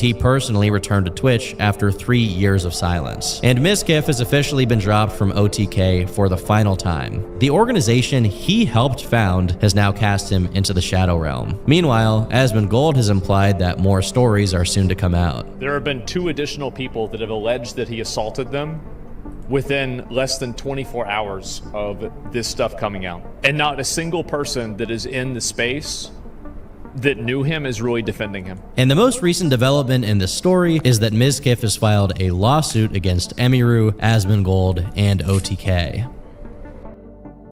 he personally returned to Twitch after 3 years of silence. And Mizkif has officially been dropped from OTK for the final time. The organization he helped found has now cast him into the Shadow Realm. Meanwhile, Asmongold has implied that more stories are soon to come out. There have been 2 additional people that have alleged that he assaulted them within less than 24 hours of this stuff coming out. And not a single person that is in the space that knew him is really defending him. And the most recent development in this story is that Mizkif has filed a lawsuit against Emiru, Asmongold, and OTK.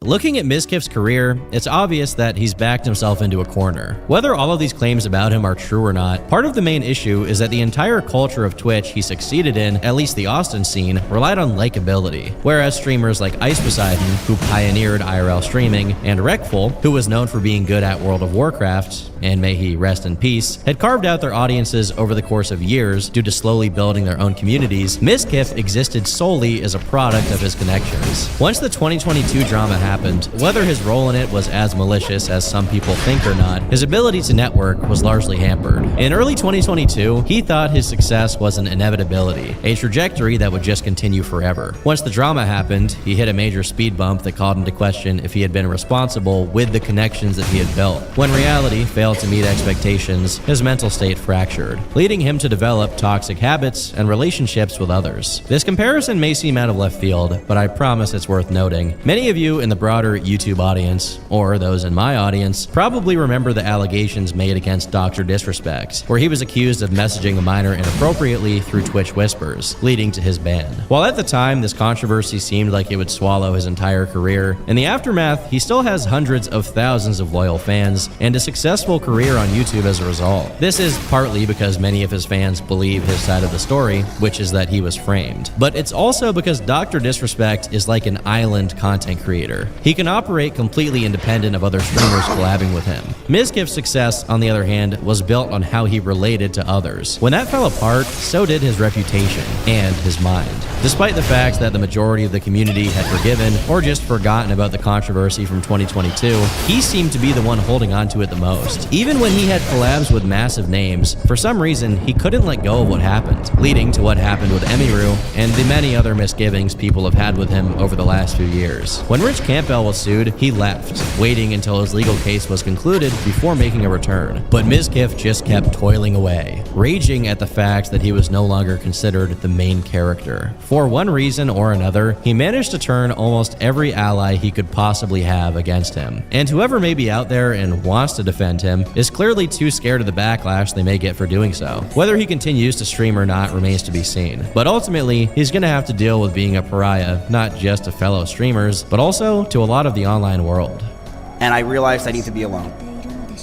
Looking at Mizkif's career, it's obvious that he's backed himself into a corner. Whether all of these claims about him are true or not, part of the main issue is that the entire culture of Twitch he succeeded in, at least the Austin scene, relied on likability. Whereas streamers like Ice Poseidon, who pioneered IRL streaming, and Rekful, who was known for being good at World of Warcraft, and may he rest in peace, had carved out their audiences over the course of years due to slowly building their own communities, Mizkif existed solely as a product of his connections. Once the 2022 drama happened, whether his role in it was as malicious as some people think or not, his ability to network was largely hampered. In early 2022, he thought his success was an inevitability, a trajectory that would just continue forever. Once the drama happened, he hit a major speed bump that called into question if he had been responsible with the connections that he had built. When reality failed to meet expectations, his mental state fractured, leading him to develop toxic habits and relationships with others. This comparison may seem out of left field, but I promise it's worth noting. Many of you in the broader YouTube audience, or those in my audience, probably remember the allegations made against Dr. Disrespect, where he was accused of messaging a minor inappropriately through Twitch whispers, leading to his ban. While at the time this controversy seemed like it would swallow his entire career, in the aftermath he still has hundreds of thousands of loyal fans and a successful career on YouTube as a result. This is partly because many of his fans believe his side of the story, which is that he was framed. But it's also because Dr. Disrespect is like an island content creator. He can operate completely independent of other streamers collabing with him. Mizkif's success, on the other hand, was built on how he related to others. When that fell apart, so did his reputation and his mind. Despite the fact that the majority of the community had forgiven or just forgotten about the controversy from 2022, he seemed to be the one holding on to it the most. Even when he had collabs with massive names, for some reason he couldn't let go of what happened, leading to what happened with Emiru and the many other misgivings people have had with him over the last few years. When Rich Campbell was sued, he left, waiting until his legal case was concluded before making a return. But Mizkif just kept toiling away, raging at the fact that he was no longer considered the main character. For one reason or another, he managed to turn almost every ally he could possibly have against him. And whoever may be out there and wants to defend him is clearly too scared of the backlash they may get for doing so. Whether he continues to stream or not remains to be seen. But ultimately, he's gonna have to deal with being a pariah, not just to fellow streamers, but also to a lot of the online world. And I realized I need to be alone.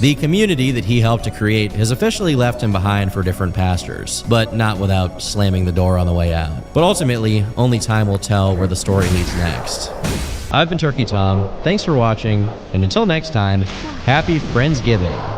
The community that he helped to create has officially left him behind for different pastures, but not without slamming the door on the way out. But ultimately, only time will tell where the story leads next. I've been Turkey Tom, thanks for watching, and until next time, happy Friendsgiving.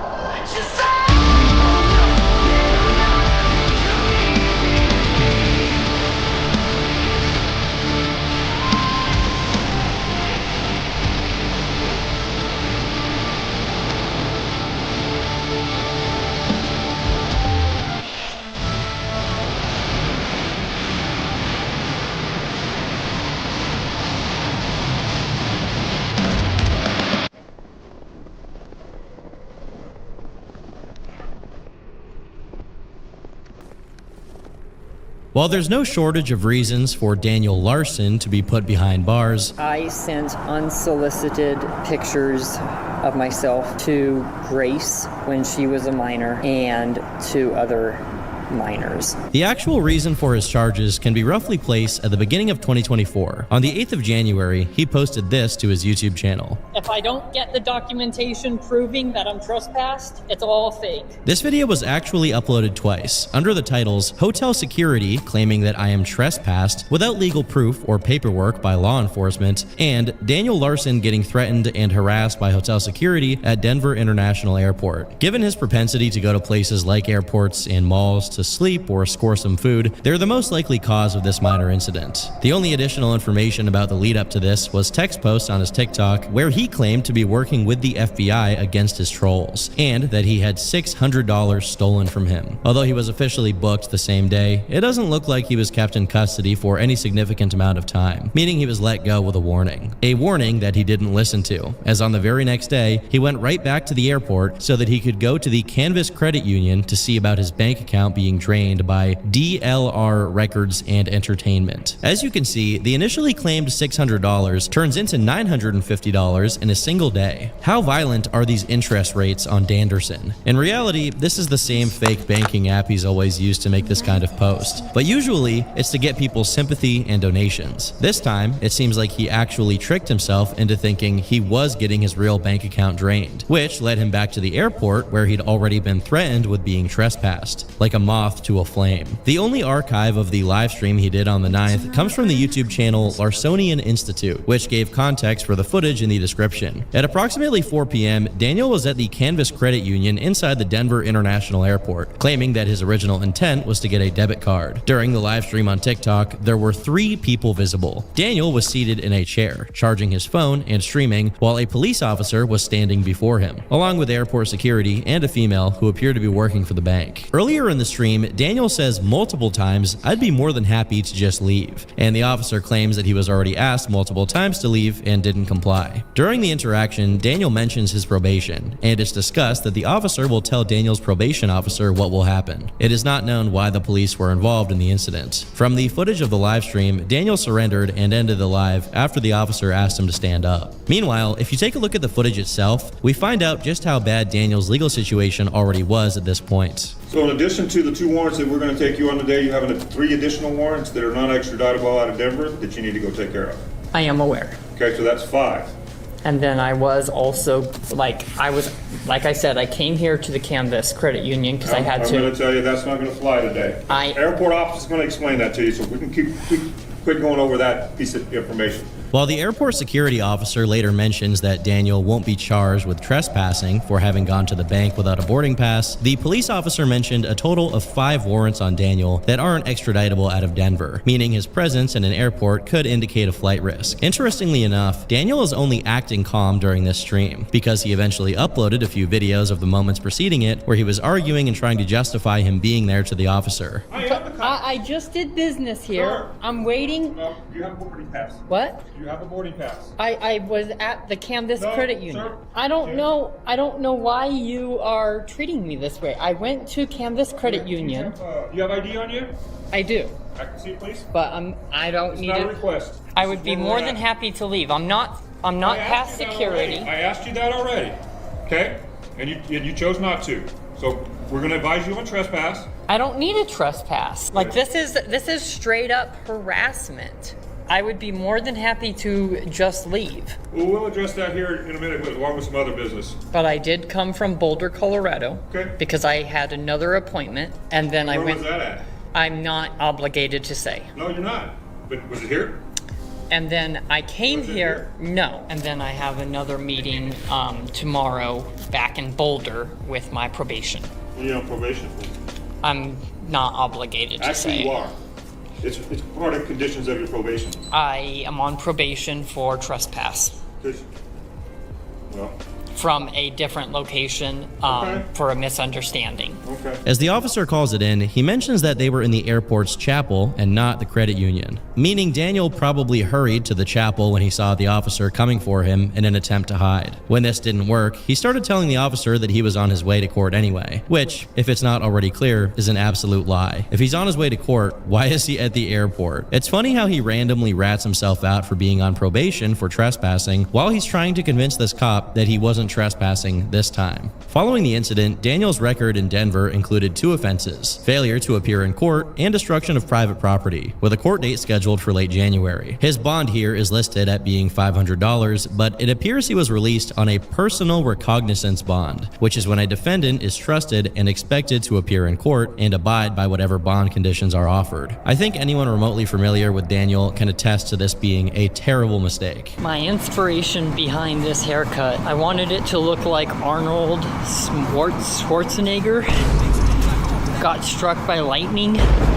While there's no shortage of reasons for Daniel Larson to be put behind bars, I sent unsolicited pictures of myself to Grace when she was a minor and to other minors. The actual reason for his charges can be roughly placed at the beginning of 2024. On the 8th of January, he posted this to his YouTube channel. If I don't get the documentation proving that I'm trespassed, it's all fake. This video was actually uploaded twice, under the titles Hotel Security claiming that I am trespassed without legal proof or paperwork by law enforcement, and Daniel Larson getting threatened and harassed by hotel security at Denver International Airport. Given his propensity to go to places like airports and malls to to sleep or score some food, they're the most likely cause of this minor incident. The only additional information about the lead up to this was text posts on his TikTok where he claimed to be working with the FBI against his trolls, and that he had $600 stolen from him. Although he was officially booked the same day, it doesn't look like he was kept in custody for any significant amount of time, meaning he was let go with a warning. A warning that he didn't listen to, as on the very next day, he went right back to the airport so that he could go to the Canvas Credit Union to see about his bank account being drained by DLR Records and Entertainment. As you can see, the initially claimed $600 turns into $950 in a single day. How violent are these interest rates on Danderson? In reality, this is the same fake banking app he's always used to make this kind of post, but usually it's to get people's sympathy and donations. This time, it seems like he actually tricked himself into thinking he was getting his real bank account drained, which led him back to the airport where he'd already been threatened with being trespassed, like a moth to a flame. The only archive of the live stream he did on the 9th comes from the YouTube channel Larsonian Institute, which gave context for the footage in the description. At approximately 4 p.m., Daniel was at the Canvas Credit Union inside the Denver International Airport, claiming that his original intent was to get a debit card. During the live stream on TikTok, there were 3 people visible. Daniel was seated in a chair, charging his phone and streaming, while a police officer was standing before him, along with airport security and a female who appeared to be working for the bank. Earlier in the stream, Daniel says multiple times, "I'd be more than happy to just leave," and the officer claims that he was already asked multiple times to leave and didn't comply. During the interaction, Daniel mentions his probation, and it's discussed that the officer will tell Daniel's probation officer what will happen. It is not known why the police were involved in the incident. From the footage of the live stream, Daniel surrendered and ended the live after the officer asked him to stand up. Meanwhile, if you take a look at the footage itself, we find out just how bad Daniel's legal situation already was at this point. So in addition to the 2 warrants that we're going to take you on today, you have 3 additional warrants that are not extraditable out of Denver that you need to go take care of. I am aware. Okay, so that's 5. And then I was also, like I said, I came here to the Canvas Credit Union because I had to. I'm going to tell you that's not going to fly today. Airport office is going to explain that to you, so we can quit going over that piece of information. While the airport security officer later mentions that Daniel won't be charged with trespassing for having gone to the bank without a boarding pass, the police officer mentioned a total of 5 warrants on Daniel that aren't extraditable out of Denver, meaning his presence in an airport could indicate a flight risk. Interestingly enough, Daniel is only acting calm during this stream, because he eventually uploaded a few videos of the moments preceding it where he was arguing and trying to justify him being there to the officer. I just did business here. Sir. I'm waiting. No, you have a boarding pass. What? You have a boarding pass. I was at the Canvas No, Credit Union. sir. I don't know why you are treating me this way. I went to Canvas Credit Union. You have ID on you? I do. I can see it, please. But I don't It's need not a it. request. I would be more than happy to leave. I'm not past security. I asked you that already. Okay? And you chose not to. So we're going to advise you on trespass. I don't need a trespass. Like this is straight up harassment. I would be more than happy to just leave. Well, we'll address that here in a minute, along with some other business. But I did come from Boulder, Colorado. Okay. Because I had another appointment, and then I Where went. was that at? I'm not obligated to say. No, you're not. But was it here? And then I came Was it here. No. And then I have another meeting tomorrow back in Boulder with my probation. You're on probation. I'm not obligated to say. Actually, you are. It's part of conditions of your probation. I am on probation for trespass Well, from a different location Okay. for a misunderstanding. okay. As the officer calls it in, he mentions that they were in the airport's chapel and not the credit union, meaning Daniel probably hurried to the chapel when he saw the officer coming for him in an attempt to hide. When this didn't work, he started telling the officer that he was on his way to court anyway, which, if it's not already clear, is an absolute lie. If he's on his way to court, why is he at the airport? It's funny how he randomly rats himself out for being on probation for trespassing while he's trying to convince this cop that he wasn't trespassing this time. Following the incident, Daniel's record in Denver included 2 offenses: failure to appear in court and destruction of private property, with a court date scheduled for late January. His bond here is listed at being $500, but it appears he was released on a personal recognizance bond, which is when a defendant is trusted and expected to appear in court and abide by whatever bond conditions are offered. I think anyone remotely familiar with Daniel can attest to this being a terrible mistake. My inspiration behind this haircut, I wanted it to look like Arnold Schwarzenegger. got struck by lightning,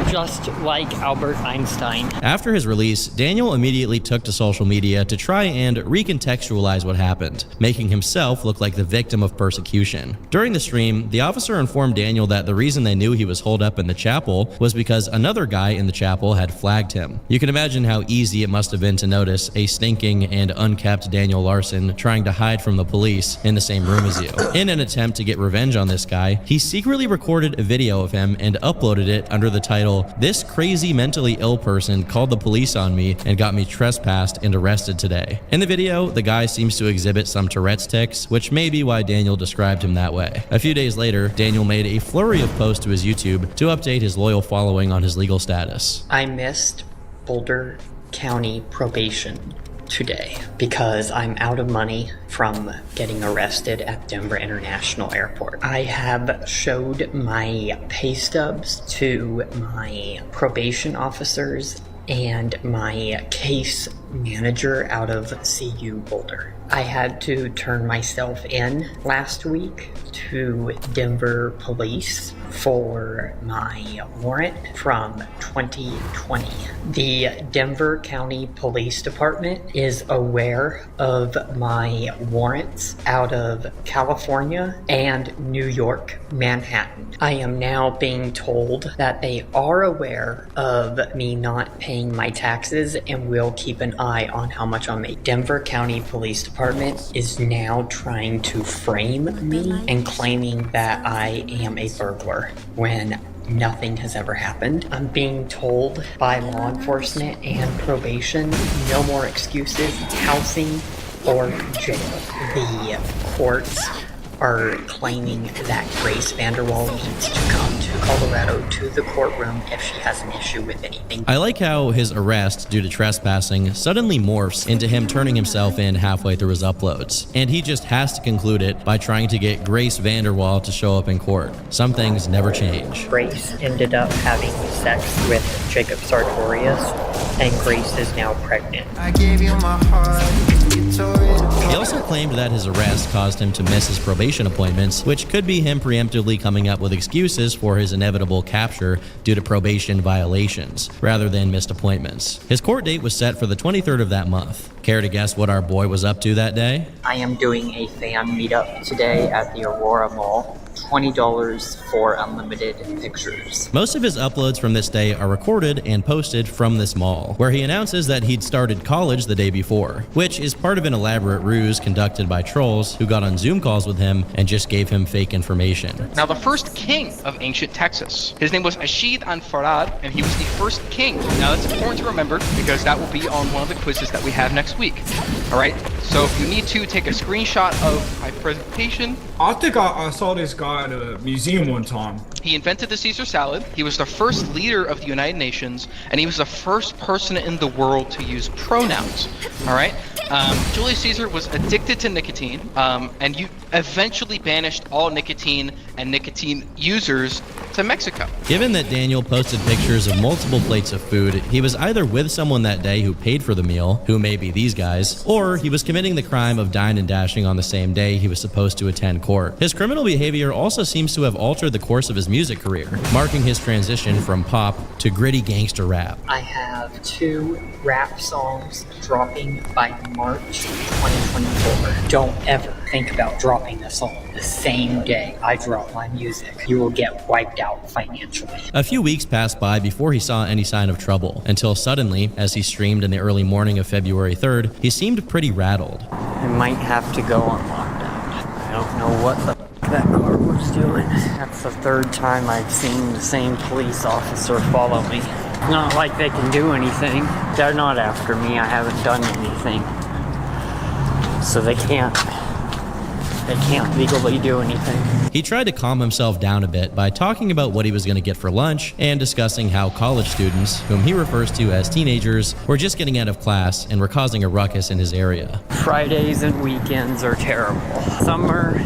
just like Albert Einstein. After his release, Daniel immediately took to social media to try and recontextualize what happened, making himself look like the victim of persecution. During the stream, the officer informed Daniel that the reason they knew he was holed up in the chapel was because another guy in the chapel had flagged him. You can imagine how easy it must have been to notice a stinking and unkept Daniel Larson trying to hide from the police in the same room as you. In an attempt to get revenge on this guy, he secretly recorded a video of him and uploaded it under the title, "This crazy mentally ill person called the police on me and got me trespassed and arrested today." In the video, the guy seems to exhibit some Tourette's tics, which may be why Daniel described him that way. A few days later, Daniel made a flurry of posts to his YouTube to update his loyal following on his legal status. I missed Boulder County probation today because I'm out of money from getting arrested at Denver International Airport. I have showed my pay stubs to my probation officers and my case manager out of CU Boulder. I had to turn myself in last week to Denver Police for my warrant from 2020. The Denver County Police Department is aware of my warrants out of California and New York, Manhattan. I am now being told that they are aware of me not paying my taxes and will keep an eye on how much I make. Denver County Police Department is now trying to frame me and claiming that I am a burglar when nothing has ever happened. I'm being told by law enforcement and probation, no more excuses, housing or jail. The courts are claiming that Grace VanderWaal needs to come to Colorado to the courtroom if she has an issue with anything. I like how his arrest due to trespassing suddenly morphs into him turning himself in halfway through his uploads, and he just has to conclude it by trying to get Grace VanderWaal to show up in court. Some things never change. Grace ended up having sex with Jacob Sartorius, and Grace is now pregnant. I gave you my heart. He also claimed that his arrest caused him to miss his probation appointments, which could be him preemptively coming up with excuses for his inevitable capture due to probation violations, rather than missed appointments. His court date was set for the 23rd of that month. Care to guess what our boy was up to that day? I am doing a fan meetup today at the Aurora Mall. $20 for unlimited pictures. Most of his uploads from this day are recorded and posted from this mall, where he announces that he'd started college the day before, which is part of an elaborate ruse conducted by trolls who got on Zoom calls with him and just gave him fake information. Now, the first king of ancient Texas, his name was Ashid Anfarad, and he was the first king. Now, that's important to remember because that will be on one of the quizzes that we have next week. All right, so if you need to take a screenshot of my presentation. I think I saw this guy at a museum one time. He invented the Caesar salad. He was the first leader of the United Nations, and he was the first person in the world to use pronouns. All right. Julius Caesar was addicted to nicotine, and you eventually banished all nicotine and nicotine users to Mexico. Given that Daniel posted pictures of multiple plates of food, he was either with someone that day who paid for the meal, who may be these guys, or he was committing the crime of dine and dashing on the same day he was supposed to attend court. His criminal behavior also seems to have altered the course of his music career, marking his transition from pop to gritty gangster rap. I have 2 rap songs dropping by March 2024. Don't ever think about dropping a song the same day I drop my music. You will get wiped out financially. A few weeks passed by before he saw any sign of trouble, until suddenly, as he streamed in the early morning of February 3rd, he seemed pretty rattled. I might have to go on lockdown. I don't know what the that car was doing. That's the 3rd time I've seen the same police officer follow me. Not like they can do anything. They're not after me. I haven't done anything. So they can't legally do anything. He tried to calm himself down a bit by talking about what he was going to get for lunch and discussing how college students, whom he refers to as teenagers, were just getting out of class and were causing a ruckus in his area. Fridays and weekends are terrible. Summer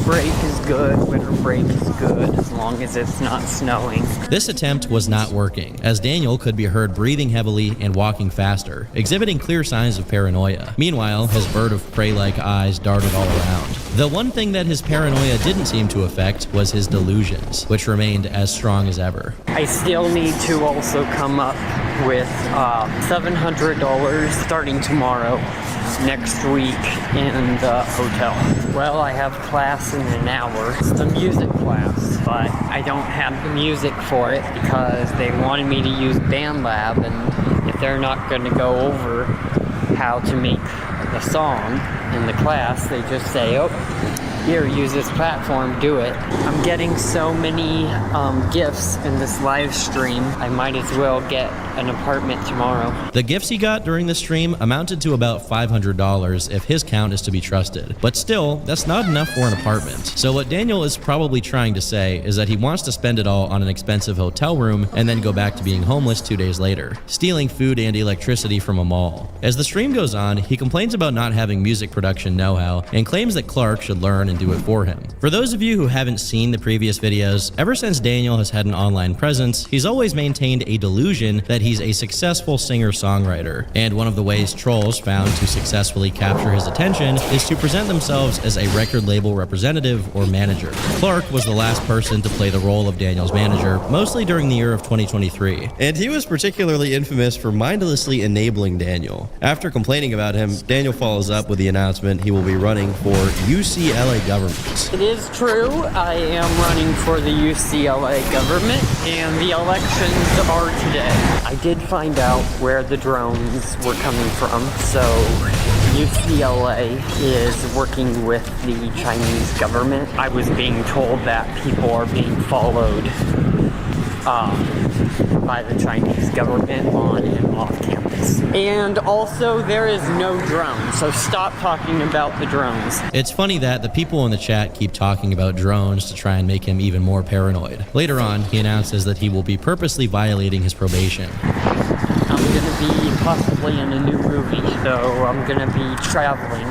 break is good, winter break is good, as long as it's not snowing. This attempt was not working, as Daniel could be heard breathing heavily and walking faster, exhibiting clear signs of paranoia. Meanwhile, his bird of prey-like eyes darted all around. The one thing that his paranoia didn't seem to affect was his delusions, which remained as strong as ever. I still need to also come up with $700 starting tomorrow, next week in the hotel. Well, I have class in an hour. It's the music class, but I don't have the music for it because they wanted me to use BandLab, and if they're not going to go over how to make the song in the class, they just say, oh, here, use this platform, do it. I'm getting so many gifts in this live stream, I might as well get an apartment tomorrow. The gifts he got during the stream amounted to about $500 if his count is to be trusted. But still, that's not enough for an apartment. So what Daniel is probably trying to say is that he wants to spend it all on an expensive hotel room and then go back to being homeless 2 days later, stealing food and electricity from a mall. As the stream goes on, he complains about not having music production know-how and claims that Clark should learn and do it for him. For those of you who haven't seen the previous videos, ever since Daniel has had an online presence, he's always maintained a delusion that he's a successful singer-songwriter, and one of the ways trolls found to successfully capture his attention is to present themselves as a record label representative or manager. Clark was the last person to play the role of Daniel's manager, mostly during the year of 2023, and he was particularly infamous for mindlessly enabling Daniel. After complaining about him, Daniel follows up with the announcement he will be running for UCLA government. It is true, I am running for the UCLA government, and the elections are today. I did find out where the drones were coming from, so UCLA is working with the Chinese government. I was being told that people are being followed by the Chinese government on and off campus. And also, there is no drone, so stop talking about the drones. It's funny that the people in the chat keep talking about drones to try and make him even more paranoid. Later on, he announces that he will be purposely violating his probation. I'm gonna be possibly in a new movie, so I'm gonna be traveling.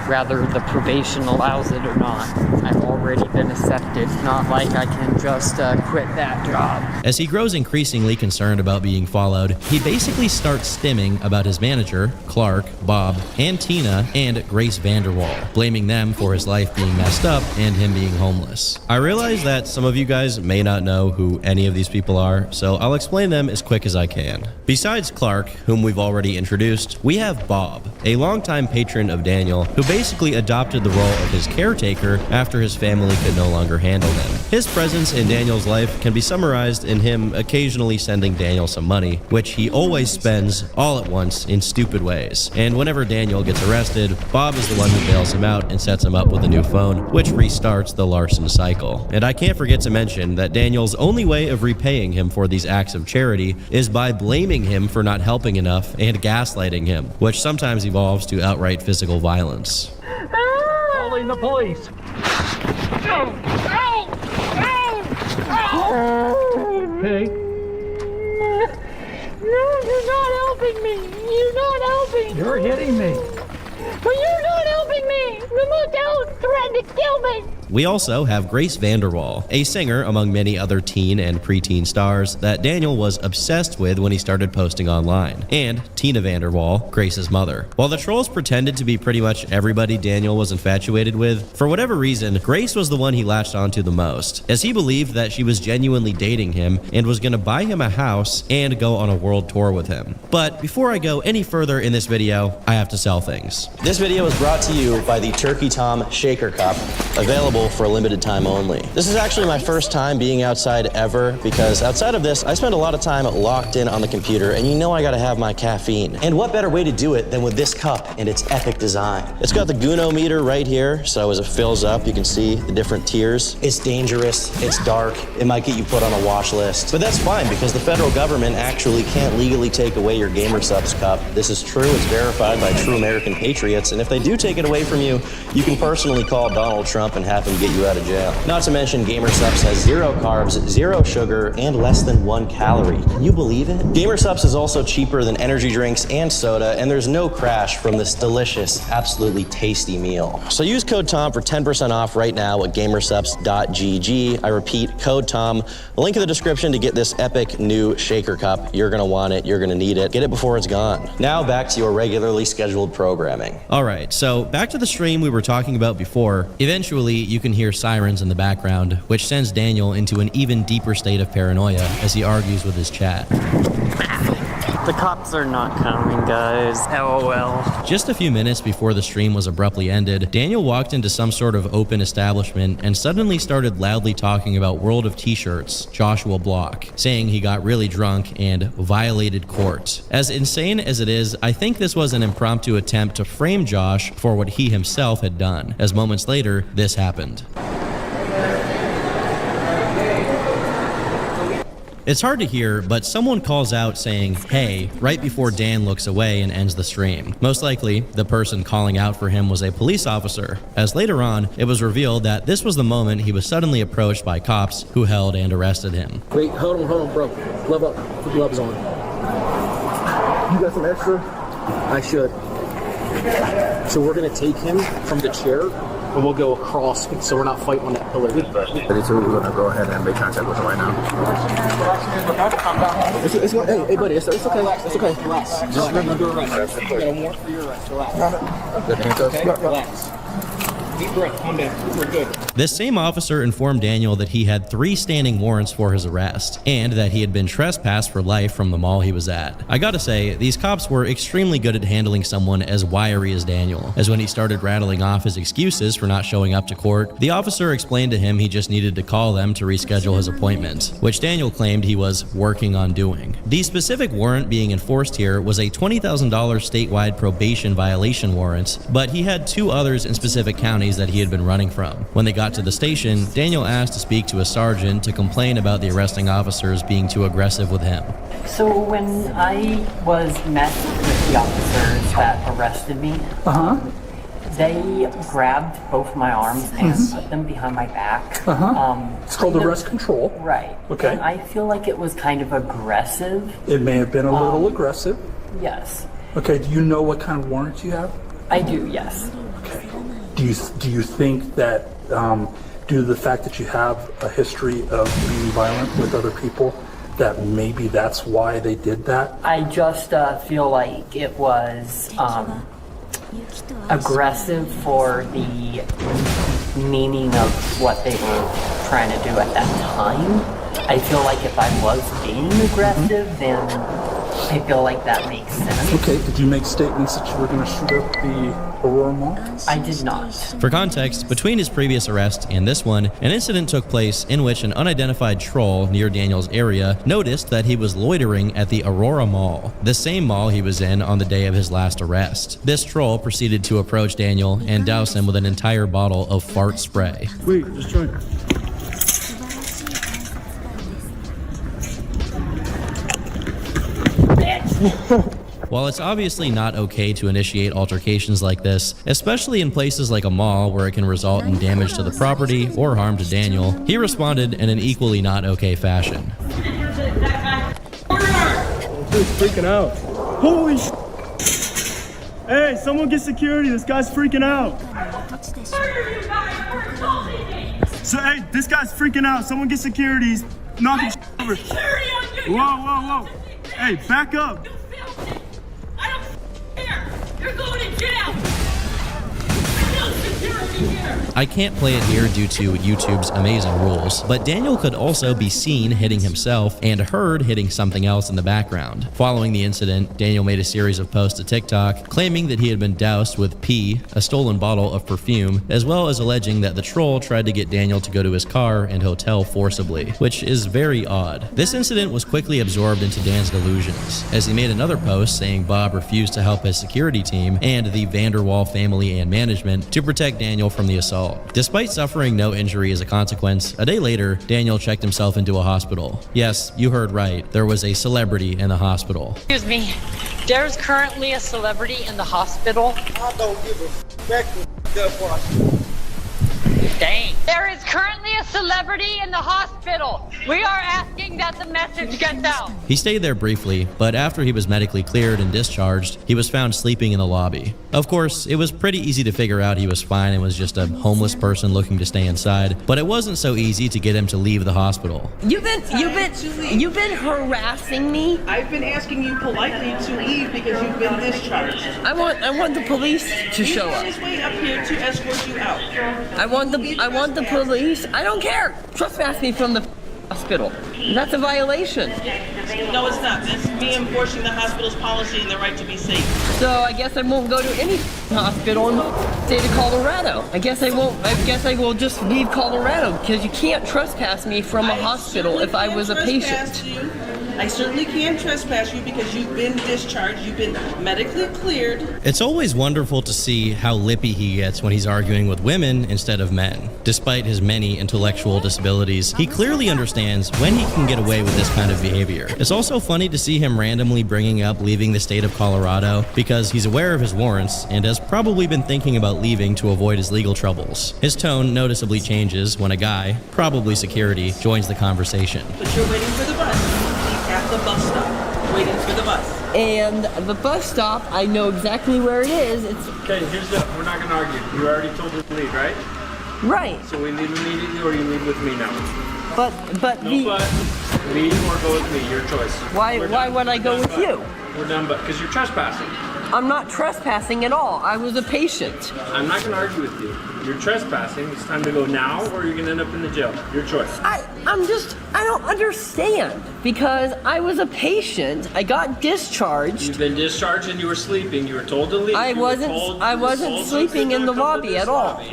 Whether the probation allows it or not. I've already been accepted. Not like I can just quit that job. As he grows increasingly concerned about being followed, he basically starts stimming about his manager, Clark, Bob, and Tina, and Grace VanderWaal, blaming them for his life being messed up and him being homeless. I realize that some of you guys may not know who any of these people are, so I'll explain them as quick as I can. Besides Clark, whom we've already introduced, we have Bob, a longtime patron of Daniel, who basically adopted the role of his caretaker after his family could no longer handle him. His presence in Daniel's life can be summarized in him occasionally sending Daniel some money, which he always spends all at once in stupid ways. And whenever Daniel gets arrested, Bob is the one who bails him out and sets him up with a new phone, which restarts the larceny cycle. And I can't forget to mention that Daniel's only way of repaying him for these acts of charity is by blaming him for not helping enough and gaslighting him, which sometimes evolves to outright physical violence. Calling the police. Hey. No, you're not helping me. You're not helping. You're hitting me. But you're not helping me. The motel threatened to kill me. We also have Grace VanderWaal, a singer among many other teen and preteen stars that Daniel was obsessed with when he started posting online, and Tina VanderWaal, Grace's mother. While the trolls pretended to be pretty much everybody Daniel was infatuated with, for whatever reason, Grace was the one he latched onto the most, as he believed that she was genuinely dating him and was going to buy him a house and go on a world tour with him. But before I go any further in this video, I have to sell things. This video is brought to you by the Turkey Tom Shaker Cup, available for a limited time only. This is actually my first time being outside ever, because outside of this, I spend a lot of time locked in on the computer, and you know I gotta have my caffeine. And what better way to do it than with this cup and its epic design? It's got the Guno meter right here, so as it fills up, you can see the different tiers. It's dangerous, it's dark, it might get you put on a watch list, but that's fine because the federal government actually can't legally take away your GamerSupps cup. This is true, it's verified by true American patriots, and if they do take it away from you, you can personally call Donald Trump and have him and get you out of jail. Not to mention, GamerSupps has 0 carbs, 0 sugar, and less than 1 calorie. Can you believe it? GamerSupps is also cheaper than energy drinks and soda, and there's no crash from this delicious, absolutely tasty meal. So use code TOM for 10% off right now at gamersupps.gg. I repeat, code TOM. Link in the description to get this epic new shaker cup. You're gonna want it, you're gonna need it. Get it before it's gone. Now back to your regularly scheduled programming. All right, so back to the stream we were talking about before. Eventually, you can hear sirens in the background, which sends Daniel into an even deeper state of paranoia as he argues with his chat. The cops are not coming, guys. LOL. Just a few minutes before the stream was abruptly ended, Daniel walked into some sort of open establishment and suddenly started loudly talking about World of T-Shirts, Joshua Block, saying he got really drunk and violated court. As insane as it is, I think this was an impromptu attempt to frame Josh for what he himself had done, as moments later, this happened. It's hard to hear, but someone calls out saying, "Hey," right before Dan looks away and ends the stream. Most likely, the person calling out for him was a police officer, as later on, it was revealed that this was the moment he was suddenly approached by cops who held and arrested him. Wait, hold on, bro. Glove up. Put gloves on. You got some extra? I should. So we're gonna take him from the chair, and we'll go across, so we're not fighting on that pillar. We're gonna go ahead and make contact with him right now. Hey, buddy, it's okay. It's okay. Relax. Just remember your arrest. You got a warrant for your arrest. Relax. Good handcuffs. Okay, relax. Deep breath. Calm down. We're good. This same officer informed Daniel that he had 3 standing warrants for his arrest, and that he had been trespassed for life from the mall he was at. I gotta say, these cops were extremely good at handling someone as wiry as Daniel, as when he started rattling off his excuses for not showing up to court, the officer explained to him he just needed to call them to reschedule his appointment, which Daniel claimed he was working on doing. The specific warrant being enforced here was a $20,000 statewide probation violation warrant, but he had 2 others in specific counties that he had been running from. When they got to the station, Daniel asked to speak to a sergeant to complain about the arresting officers being too aggressive with him. So when I was met with the officers that arrested me, they grabbed both my arms and put them behind my back. It's called arrest control. Right. Okay. And I feel like it was kind of aggressive. It may have been a little aggressive. Yes. Okay, do you know what kind of warrant you have? I do, yes. Okay. Do you think that due to the fact that you have a history of being violent with other people, that maybe that's why they did that? I just feel like it was aggressive for the meaning of what they were trying to do at that time. I feel like if I was being aggressive, then I feel like that makes sense. Okay, did you make statements that you were going to shoot up the Aurora Mall? I did not. For context, between his previous arrest and this one, an incident took place in which an unidentified troll near Daniel's area noticed that he was loitering at the Aurora Mall, the same mall he was in on the day of his last arrest. This troll proceeded to approach Daniel and douse him with an entire bottle of fart spray. Wait, just trying. While it's obviously not okay to initiate altercations like this, especially in places like a mall where it can result in damage to the property or harm to Daniel, he responded in an equally not okay fashion. Dude's freaking out. Holy sh**. Hey, someone get security. This guy's freaking out. So, hey, this guy's freaking out. Someone get security. He's knocking over. Whoa. Hey, back up. You're going to jail! I can't play it here due to YouTube's amazing rules, but Daniel could also be seen hitting himself and heard hitting something else in the background. Following the incident, Daniel made a series of posts to TikTok claiming that he had been doused with pee, a stolen bottle of perfume, as well as alleging that the troll tried to get Daniel to go to his car and hotel forcibly, which is very odd. This incident was quickly absorbed into Dan's delusions, as he made another post saying Bob refused to help his security team and the Vanderwall family and management to protect Daniel from the assault. Despite suffering no injury as a consequence, a day later, Daniel checked himself into a hospital. Yes, you heard right. There was a celebrity in the hospital. Excuse me. There's currently a celebrity in the hospital. I don't give a f*** Dang. There is currently a celebrity in the hospital. We are asking that the message gets out. He stayed there briefly, but after he was medically cleared and discharged, he was found sleeping in the lobby. Of course, it was pretty easy to figure out he was fine and was just a homeless person looking to stay inside, but it wasn't so easy to get him to leave the hospital. You've been harassing me. I've been asking you politely to leave because you've been discharged. I want the police to show up. He's on his way up here to escort you out. I want the police. I don't care. Trespass me from the hospital. That's a violation. No, it's not. That's me enforcing the hospital's policy and the right to be safe. So I guess I won't go to any hospital in the state of Colorado. I guess I will just leave Colorado because you can't trespass me from a hospital if I was a patient. I certainly can trespass you because you've been discharged. You've been medically cleared. It's always wonderful to see how lippy he gets when he's arguing with women instead of men. Despite his many intellectual disabilities, he clearly understands when he can get away with this kind of behavior. It's also funny to see him randomly bringing up leaving the state of Colorado because he's aware of his warrants and has probably been thinking about leaving to avoid his legal troubles. His tone noticeably changes when a guy, probably security, joins the conversation. But you're waiting for the bus. At the bus stop, waiting for the bus. And the bus stop, I know exactly where it is. It's Okay, we're not gonna argue. You already told us to leave, right? Right. So we leave immediately or you leave with me now? Leave or go with me, your choice. Why would I go with you? We're done, but because you're trespassing. I'm not trespassing at all. I was a patient. I'm not gonna argue with you. You're trespassing. It's time to go now or you're gonna end up in the jail. Your choice. I don't understand because I was a patient. I got discharged. You've been discharged and you were sleeping. You were told to leave. I wasn't sleeping in the lobby at all.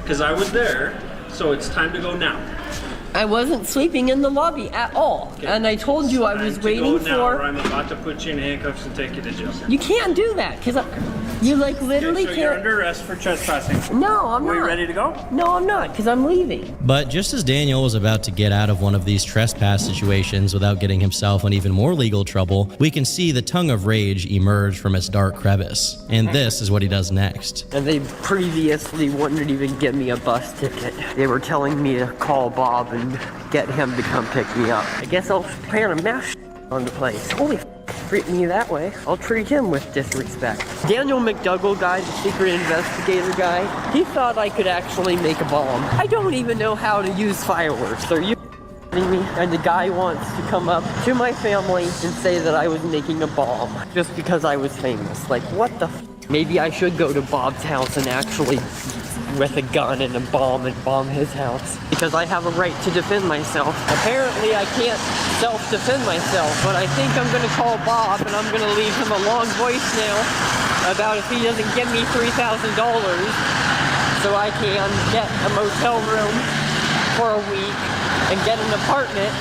Because I was there, so it's time to go now. I wasn't sleeping in the lobby at all. Okay. And I told you I was waiting for... Or I'm about to put you in handcuffs and take you to jail. You can't do that, because you like literally so can't... You're under arrest for trespassing. No, I'm not. Are you ready to go? No, I'm not, because I'm leaving. But just as Daniel was about to get out of one of these trespass situations without getting himself in even more legal trouble, we can see the tongue of rage emerge from its dark crevice. And this is what he does next. And they previously wouldn't even give me a bus ticket. They were telling me to call Bob and get him to come pick me up. I guess I'll plan a mash on the place. Holy treat me that way. I'll treat him with disrespect. Daniel McDougall guy, the secret investigator guy, he thought I could actually make a bomb. I don't even know how to use fireworks. Are you kidding me? And the guy wants to come up to my family and say that I was making a bomb just because I was famous. Like, what the Maybe I should go to Bob's house and actually with a gun and a bomb and bomb his house, because I have a right to defend myself. Apparently I can't self-defend myself, but I think I'm gonna call Bob and I'm gonna leave him a long voicemail about if he doesn't give me $3,000 so I can get a motel room for a week and get an apartment,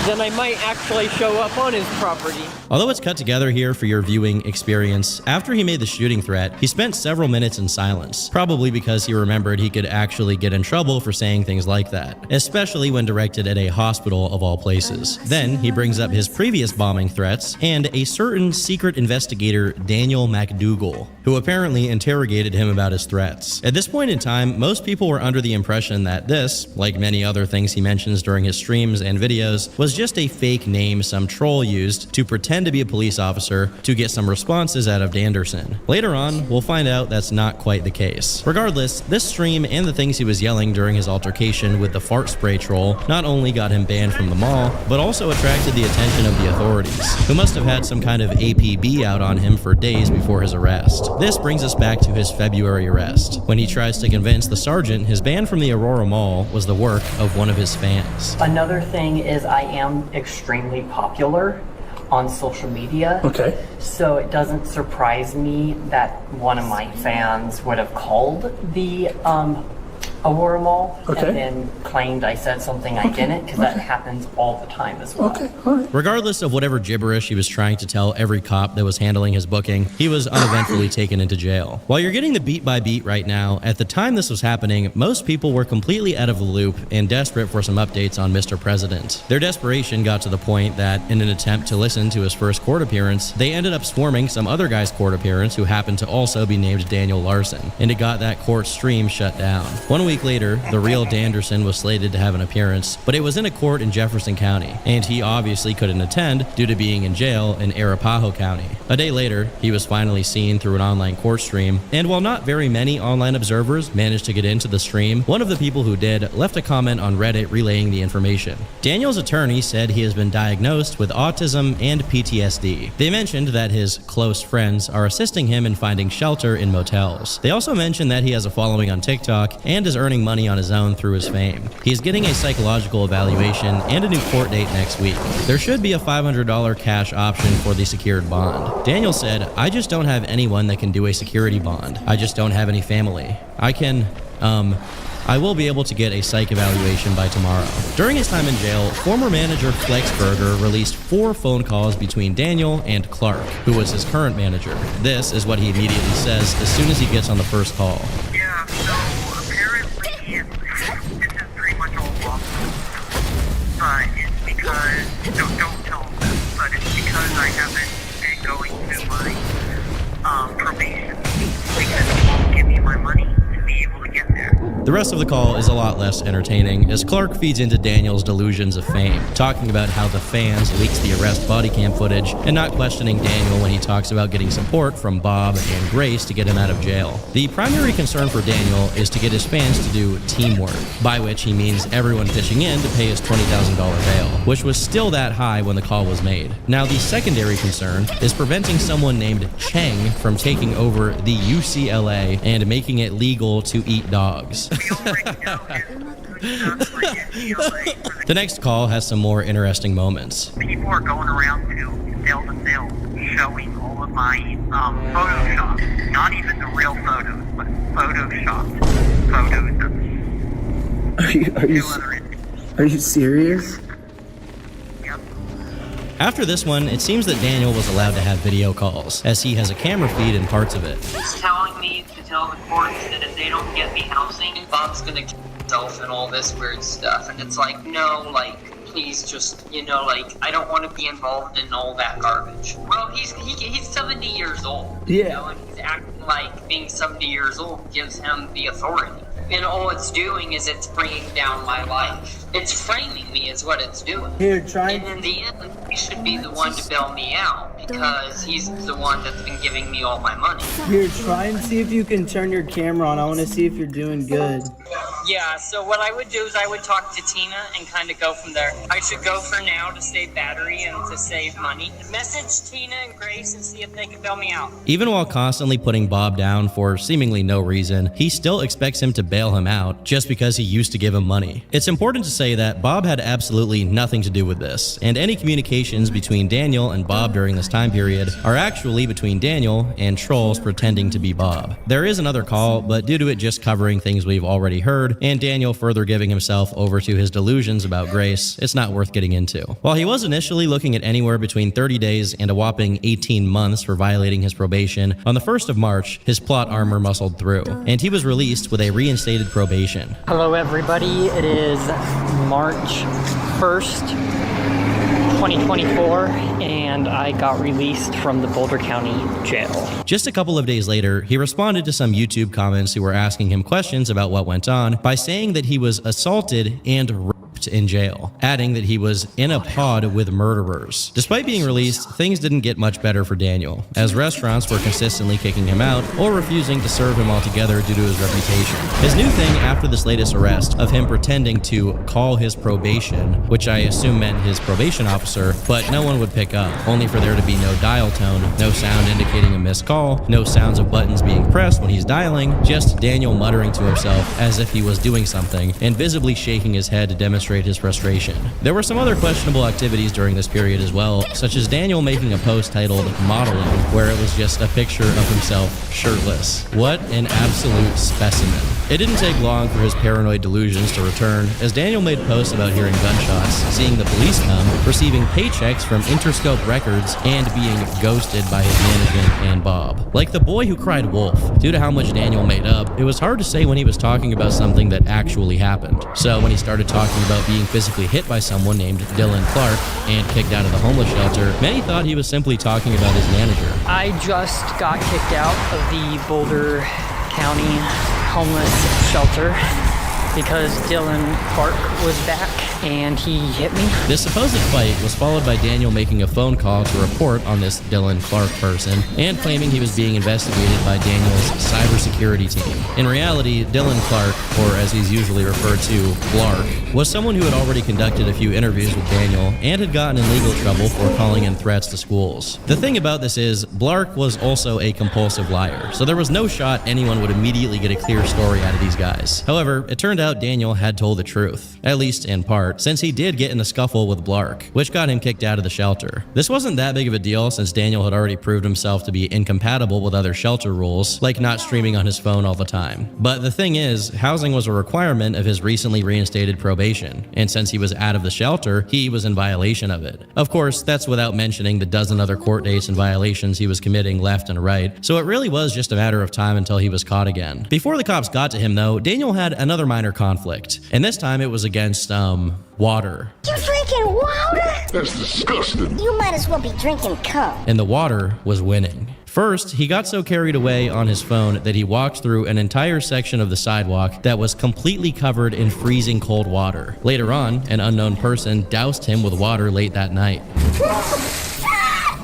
then I might actually show up on his property. Although it's cut together here for your viewing experience, after he made the shooting threat, he spent several minutes in silence, probably because he remembered he could actually get in trouble for saying things like that, especially when directed at a hospital of all places. Then he brings up his previous bombing threats and a certain secret investigator, Daniel McDougall, who apparently interrogated him about his threats. At this point in time, most people were under the impression that this, like many other things he mentions during his streams and videos, was just a fake name some troll used to pretend to be a police officer to get some responses out of Danderson. Later on, we'll find out that's not quite the case. Regardless, this stream and the things he was yelling during his altercation with the fart spray troll not only got him banned from the mall, but also attracted the attention of the authorities, who must have had some kind of APB out on him for days before his arrest. This brings us back to his February arrest, when he tries to convince the sergeant his ban from the Aurora Mall was the work of one of his fans. Another thing is I am extremely popular on social media. Okay. So it doesn't surprise me that one of my fans would have called the Aurora Mall, Okay. and then claimed I said something I didn't, because that happens all the time as well. Okay, all right. Regardless of whatever gibberish he was trying to tell every cop that was handling his booking, he was uneventfully taken into jail. While you're getting the beat by beat right now, at the time this was happening, most people were completely out of the loop and desperate for some updates on Mr. President. Their desperation got to the point that, in an attempt to listen to his first court appearance, they ended up swarming some other guy's court appearance who happened to also be named Daniel Larson, and it got that court stream shut down. 1 week later, the real Danderson was slated to have an appearance, but it was in a court in Jefferson County, and he obviously couldn't attend due to being in jail in Arapahoe County. A day later, he was finally seen through an online court stream, and while not very many online observers managed to get into the stream, one of the people who did left a comment on Reddit relaying the information. Daniel's attorney said he has been diagnosed with autism and PTSD. They mentioned that his close friends are assisting him in finding shelter in motels. They also mentioned that he has a following on TikTok and is earning money on his own through his fame. He is getting a psychological evaluation and a new court date next week. There should be a $500 cash option for the secured bond. Daniel said, "I just don't have anyone that can do a security bond. I just don't have any family. I will be able to get a psych evaluation by tomorrow." During his time in jail, former manager Flexberger released 4 phone calls between Daniel and Clark, who was his current manager. This is what he immediately says as soon as he gets on the first call. Yeah, so apparently this is pretty much all lawful. But it's because, don't tell them this, but it's because I haven't been going to my probation because they won't give me my money to be able to get there. The rest of the call is a lot less entertaining as Clark feeds into Daniel's delusions of fame, talking about how the fans leaked the arrest body cam footage and not questioning Daniel when he talks about getting support from Bob and Grace to get him out of jail. The primary concern for Daniel is to get his fans to do teamwork, by which he means everyone pitching in to pay his $20,000 bail, which was still that high when the call was made. Now, the secondary concern is preventing someone named Cheng from taking over the UCLA and making it legal to eat dogs. The next call has some more interesting moments. People are going around to cell to cell showing all of my Photoshop, not even the real photos, but Photoshopped photos of Are you serious? After this one, it seems that Daniel was allowed to have video calls, as he has a camera feed in parts of it. He's telling me to tell the courts that if they don't get me housing, Bob's gonna kill himself and all this weird stuff. And it's like, no, like, please just, I don't want to be involved in all that garbage. Well, he's 70 years old. Yeah. And he's acting like being 70 years old gives him the authority. And all it's doing is it's bringing down my life. It's framing me is what it's doing. Here, try. And in the end, he should be the one to bail me out because he's the one that's been giving me all my money. Here, try and see if you can turn your camera on. I want to see if you're doing good. Yeah, so what I would do is I would talk to Tina and kind of go from there. I should go for now to save battery and to save money. Message Tina and Grace and see if they can bail me out. Even while constantly putting Bob down for seemingly no reason, he still expects him to bail him out just because he used to give him money. It's important to say that Bob had absolutely nothing to do with this, and any communications between Daniel and Bob during this time period are actually between Daniel and trolls pretending to be Bob. There is another call, but due to it just covering things we've already heard, and Daniel further giving himself over to his delusions about Grace, it's not worth getting into. While he was initially looking at anywhere between 30 days and a whopping 18 months for violating his probation, on the 1st of March, his plot armor muscled through, and he was released with a reinstated probation. Hello everybody, it is March 1st, 2024, and I got released from the Boulder County Jail. Just a couple of days later, he responded to some YouTube comments who were asking him questions about what went on by saying that he was assaulted and raped in jail, adding that he was in a pod with murderers. Despite being released, things didn't get much better for Daniel, as restaurants were consistently kicking him out or refusing to serve him altogether due to his reputation. His new thing after this latest arrest of him pretending to call his probation, which I assume meant his probation officer, but no one would pick up, only for there to be no dial tone, no sound indicating a missed call, no sounds of buttons being pressed when he's dialing, just Daniel muttering to himself as if he was doing something and visibly shaking his head to demonstrate his frustration. There were some other questionable activities during this period as well, such as Daniel making a post titled "Modeling," where it was just a picture of himself shirtless. What an absolute specimen. It didn't take long for his paranoid delusions to return, as Daniel made posts about hearing gunshots, seeing the police come, receiving paychecks from Interscope Records, and being ghosted by his management and Bob. Like the boy who cried wolf. Due to how much Daniel made up, it was hard to say when he was talking about something that actually happened. So when he started talking about being physically hit by someone named Dylan Clark and kicked out of the homeless shelter, many thought he was simply talking about his manager. I just got kicked out of the Boulder County homeless shelter because Dylan Clark was back and he hit me. This supposed fight was followed by Daniel making a phone call to report on this Dylan Clark person and claiming he was being investigated by Daniel's cybersecurity team. In reality, Dylan Clark, or as he's usually referred to, Blark, was someone who had already conducted a few interviews with Daniel and had gotten in legal trouble for calling in threats to schools. The thing about this is, Blark was also a compulsive liar, so there was no shot anyone would immediately get a clear story out of these guys. However, it turned out Daniel had told the truth, at least in part, since he did get in a scuffle with Blark, which got him kicked out of the shelter. This wasn't that big of a deal since Daniel had already proved himself to be incompatible with other shelter rules, like not streaming on his phone all the time. But the thing is, housing was a requirement of his recently reinstated probation, and since he was out of the shelter, he was in violation of it. Of course, that's without mentioning the dozen other court dates and violations he was committing left and right, so it really was just a matter of time until he was caught again. Before the cops got to him though, Daniel had another minor conflict, and this time it was against, water. You drinking water? That's disgusting. You might as well be drinking cum. And the water was winning. First, he got so carried away on his phone that he walked through an entire section of the sidewalk that was completely covered in freezing cold water. Later on, an unknown person doused him with water late that night.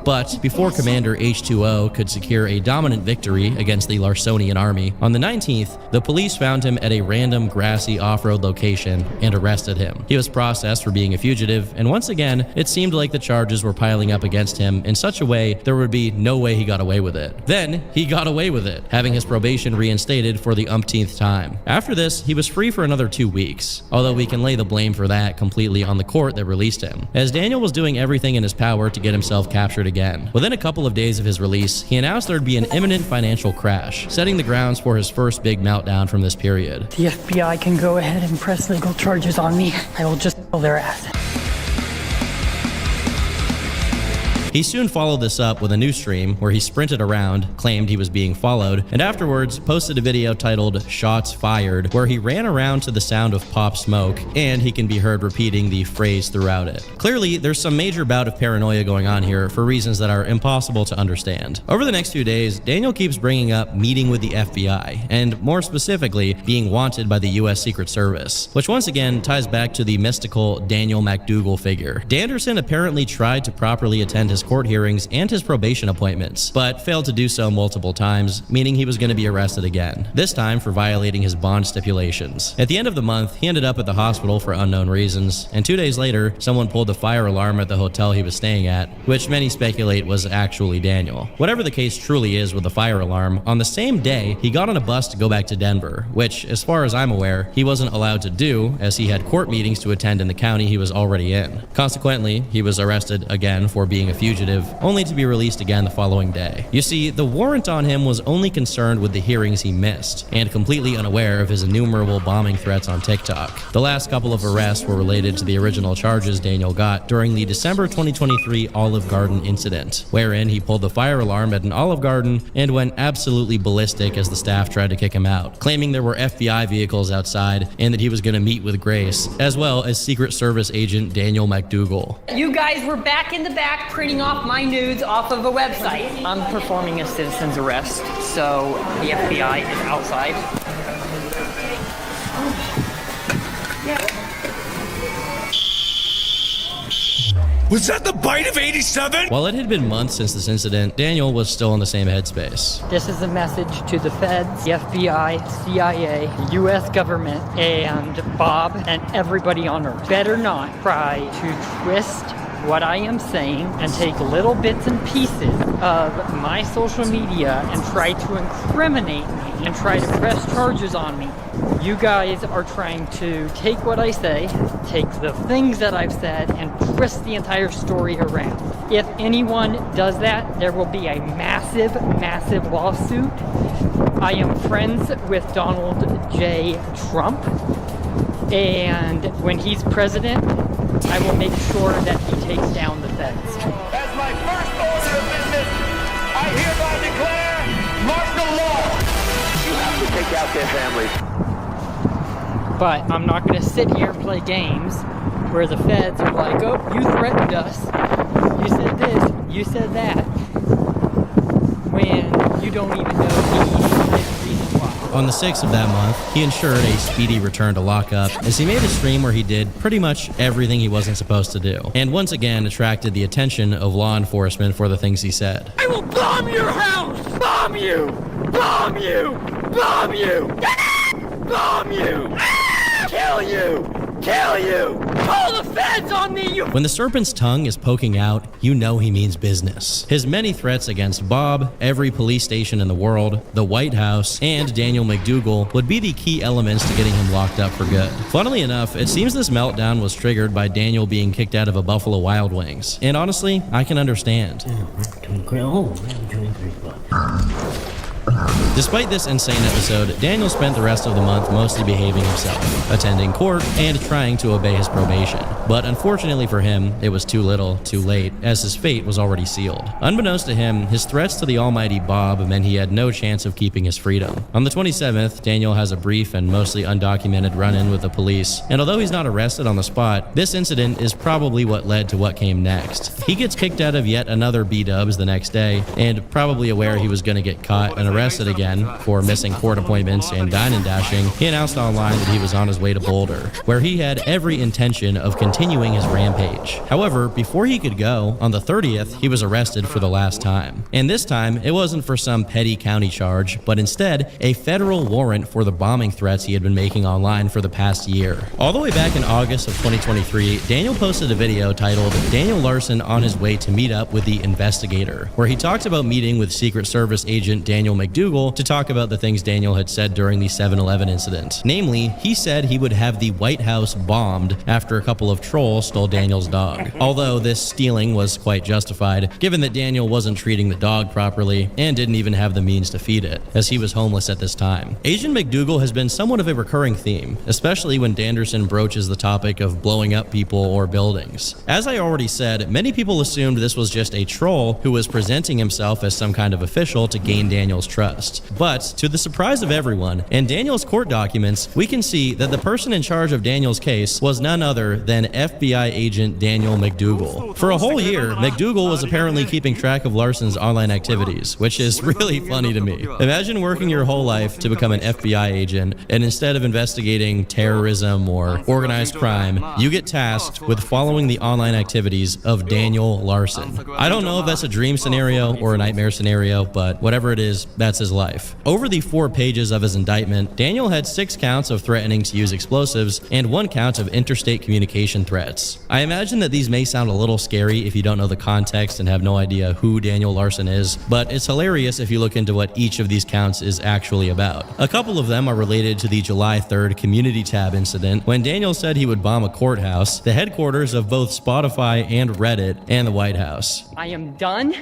But before Commander H2O could secure a dominant victory against the Larsonian army, on the 19th, the police found him at a random grassy off-road location and arrested him. He was processed for being a fugitive, and once again, it seemed like the charges were piling up against him in such a way there would be no way he got away with it. Then, he got away with it, having his probation reinstated for the umpteenth time. After this, he was free for another 2 weeks, although we can lay the blame for that completely on the court that released him, as Daniel was doing everything in his power to get himself captured again. Within a couple of days of his release, he announced there'd be an imminent financial crash, setting the grounds for his first big meltdown from this period. The FBI can go ahead and press legal charges on me. I will just kill their ass. He soon followed this up with a new stream where he sprinted around, claimed he was being followed, and afterwards posted a video titled "Shots Fired," where he ran around to the sound of Pop Smoke, and he can be heard repeating the phrase throughout it. Clearly, there's some major bout of paranoia going on here for reasons that are impossible to understand. Over the next few days, Daniel keeps bringing up meeting with the FBI, and more specifically, being wanted by the US Secret Service, which once again ties back to the mystical Daniel McDougal figure. Danderson apparently tried to properly attend his court hearings and his probation appointments, but failed to do so multiple times, meaning he was going to be arrested again, this time for violating his bond stipulations. At the end of the month, he ended up at the hospital for unknown reasons, and 2 days later, someone pulled the fire alarm at the hotel he was staying at, which many speculate was actually Daniel. Whatever the case truly is with the fire alarm, on the same day, he got on a bus to go back to Denver, which, as far as I'm aware, he wasn't allowed to do, as he had court meetings to attend in the county he was already in. Consequently, he was arrested again for being a fugitive, only to be released again the following day. You see, the warrant on him was only concerned with the hearings he missed, and completely unaware of his innumerable bombing threats on TikTok. The last couple of arrests were related to the original charges Daniel got during the December 2023 Olive Garden incident, wherein he pulled the fire alarm at an Olive Garden and went absolutely ballistic as the staff tried to kick him out, claiming there were FBI vehicles outside and that he was going to meet with Grace, as well as Secret Service agent Daniel McDougal. You guys were back in the back printing off my nudes off of a website. I'm performing a citizen's arrest, so the FBI is outside. Was that the bite of 87? While it had been months since this incident, Daniel was still in the same headspace. This is a message to the feds, the FBI, CIA, the US government, and Bob and everybody on Earth. Better not try to twist what I am saying and take little bits and pieces of my social media and try to incriminate me and try to press charges on me. You guys are trying to take what I say, take the things that I've said, and twist the entire story around. If anyone does that, there will be a massive, massive lawsuit. I am friends with Donald J. Trump, and when he's president, I will make sure that he takes down the feds. As my first order of business, I hereby declare martial law. You have to take out their families. But I'm not going to sit here and play games where the feds are like, oh, you threatened us, you said this, you said that, when you don't even know the reason why. On the 6th of that month, he ensured a speedy return to lockup as he made a stream where he did pretty much everything he wasn't supposed to do, and once again attracted the attention of law enforcement for the things he said. I will bomb your house! Bomb you! Bomb you! Bomb you! Bomb you! Kill you! Kill you! Call the feds on me, you— When the serpent's tongue is poking out, you know he means business. His many threats against Bob, every police station in the world, the White House, and Daniel McDougal would be the key elements to getting him locked up for good. Funnily enough, it seems this meltdown was triggered by Daniel being kicked out of a Buffalo Wild Wings. And honestly, I can understand. Despite this insane episode, Daniel spent the rest of the month mostly behaving himself, attending court, and trying to obey his probation. But unfortunately for him, it was too little, too late, as his fate was already sealed. Unbeknownst to him, his threats to the almighty Bob meant he had no chance of keeping his freedom. On the 27th, Daniel has a brief and mostly undocumented run-in with the police, and although he's not arrested on the spot, this incident is probably what led to what came next. He gets kicked out of yet another B-dubs the next day, and probably aware he was going to get caught and arrested again for missing court appointments and dine and dashing, he announced online that he was on his way to Boulder, where he had every intention of continuing his rampage. However, before he could go, on the 30th, he was arrested for the last time. And this time, it wasn't for some petty county charge, but instead, a federal warrant for the bombing threats he had been making online for the past year. All the way back in August of 2023, Daniel posted a video titled Daniel Larson on his way to meet up with the investigator, where he talked about meeting with Secret Service agent Daniel McDougal to talk about the things Daniel had said during the 7-Eleven incident. Namely, he said he would have the White House bombed after a couple of trolls stole Daniel's dog. Although this stealing was quite justified, given that Daniel wasn't treating the dog properly and didn't even have the means to feed it, as he was homeless at this time. Agent McDougal has been somewhat of a recurring theme, especially when Danderson broaches the topic of blowing up people or buildings. As I already said, many people assumed this was just a troll who was presenting himself as some kind of official to gain Daniel's trust. But, to the surprise of everyone, in Daniel's court documents, we can see that the person in charge of Daniel's case was none other than FBI agent Daniel McDougal. For a whole year, McDougal was apparently keeping track of Larson's online activities, which is really funny to me. Imagine working your whole life to become an FBI agent, and instead of investigating terrorism or organized crime, you get tasked with following the online activities of Daniel Larson. I don't know if that's a dream scenario or a nightmare scenario, but whatever it is, that's his life. Over the 4 pages of his indictment, Daniel had 6 counts of threatening to use explosives and 1 count of interstate communication threats. I imagine that these may sound a little scary if you don't know the context and have no idea who Daniel Larson is, but it's hilarious if you look into what each of these counts is actually about. A couple of them are related to the July 3rd Community Tab incident, when Daniel said he would bomb a courthouse, the headquarters of both Spotify and Reddit, and the White House. I am done,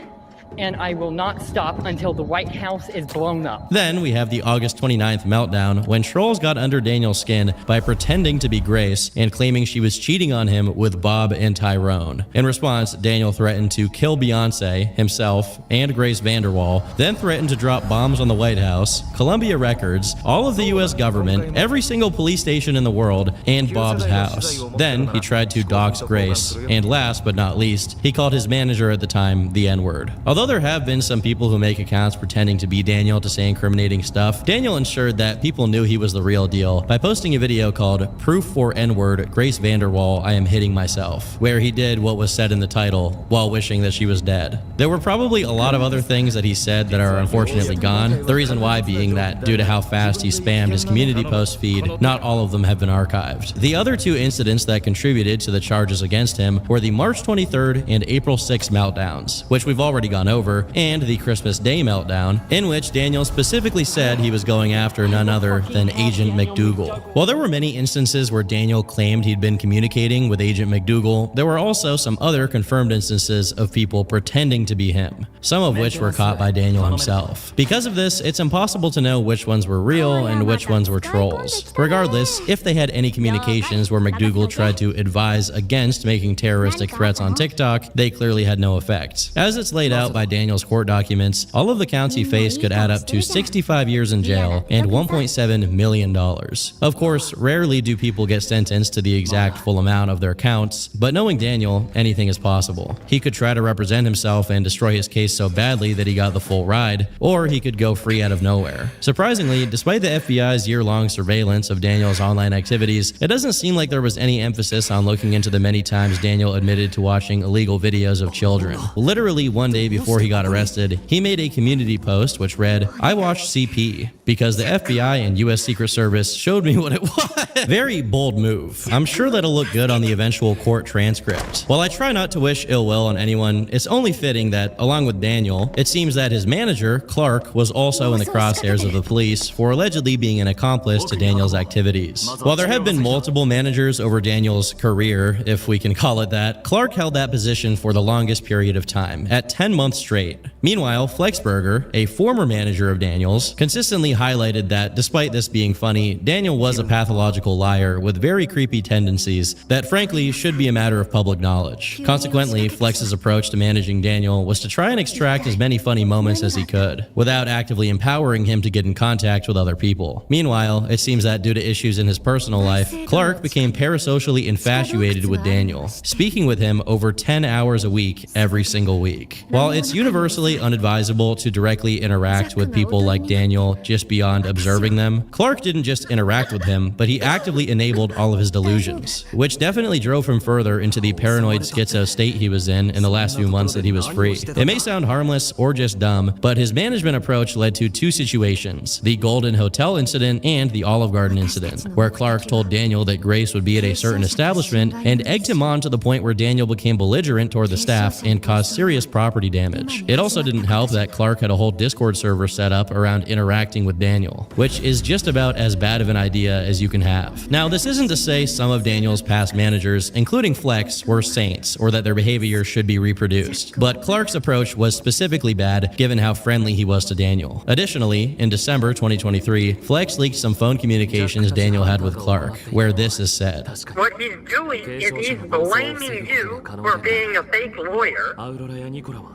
and I will not stop until the White House is blown up. Then we have the August 29th meltdown, when trolls got under Daniel's skin by pretending to be Grace and claiming she was cheating on him with Bob and Tyrone. In response, Daniel threatened to kill Beyonce, himself, and Grace Vanderwall, then threatened to drop bombs on the White House, Columbia Records, all of the US government, every single police station in the world, and Bob's house. Then he tried to dox Grace, and last but not least, he called his manager at the time the N-word. Although there have been some people who make accounts pretending to be Daniel to say incriminating stuff, Daniel ensured that people knew he was the real deal by posting a video called Proof for N-word, Grace Vanderwall, I am hitting myself, where he did what was said in the title while wishing that she was dead. There were probably a lot of other things that he said that are unfortunately gone, the reason why being that due to how fast he spammed his community post feed, not all of them have been archived. The other 2 incidents that contributed to the charges against him were the March 23rd and April 6th meltdowns, which we've already gone gone over, and the Christmas Day meltdown, in which Daniel specifically said he was going after none other than Agent McDougal. While there were many instances where Daniel claimed he'd been communicating with Agent McDougal, there were also some other confirmed instances of people pretending to be him, some of which were caught by Daniel himself. Because of this, it's impossible to know which ones were real and which ones were trolls. Regardless, if they had any communications where McDougal tried to advise against making terroristic threats on TikTok, they clearly had no effect. As it's laid out by Daniel's court documents, all of the counts he faced could add up to 65 years in jail and $1.7 million. Of course, rarely do people get sentenced to the exact full amount of their counts, but knowing Daniel, anything is possible. He could try to represent himself and destroy his case so badly that he got the full ride, or he could go free out of nowhere. Surprisingly, despite the FBI's year-long surveillance of Daniel's online activities, it doesn't seem like there was any emphasis on looking into the many times Daniel admitted to watching illegal videos of children. Literally one day before he got arrested, he made a community post which read, "I watched CP because the FBI and US Secret Service showed me what it was." Very bold move. I'm sure that'll look good on the eventual court transcript. While I try not to wish ill will on anyone, it's only fitting that, along with Daniel, it seems that his manager, Clark, was also in the crosshairs of the police for allegedly being an accomplice to Daniel's activities. While there have been multiple managers over Daniel's career, if we can call it that, Clark held that position for the longest period of time, at 10 months straight. Meanwhile, Flexberger, a former manager of Daniel's, consistently highlighted that despite this being funny, Daniel was a pathological liar with very creepy tendencies that frankly should be a matter of public knowledge. Consequently, Flex's approach to managing Daniel was to try and extract as many funny moments as he could, without actively empowering him to get in contact with other people. Meanwhile, it seems that due to issues in his personal life, Clark became parasocially infatuated with Daniel, speaking with him over 10 hours a week every single week. While it's universally unadvisable to directly interact with people like Daniel just beyond observing them, Clark didn't just interact with him, but he actively enabled all of his delusions, which definitely drove him further into the paranoid schizo state he was in the last few months that he was free. It may sound harmless or just dumb, but his management approach led to two situations: the Golden Hotel incident and the Olive Garden incident, where Clark told Daniel that Grace would be at a certain establishment and egged him on to the point where Daniel became belligerent toward the staff and caused serious property damage. It also didn't help that Clark had a whole Discord server set up around interacting with Daniel, which is just about as bad of an idea as you can have. Now, this isn't to say some of Daniel's past managers, including Flex, were saints or that their behavior should be reproduced, but Clark's approach was specifically bad given how friendly he was to Daniel. Additionally, in December 2023, Flex leaked some phone communications Daniel had with Clark, where this is said. What he's doing is he's blaming you for being a fake lawyer.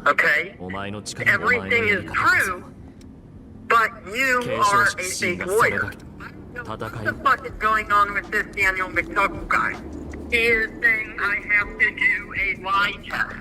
Okay? Everything is true, but you are a fake lawyer. What the fuck is going on with this Daniel McDougal guy? He is saying I have to do a lie test,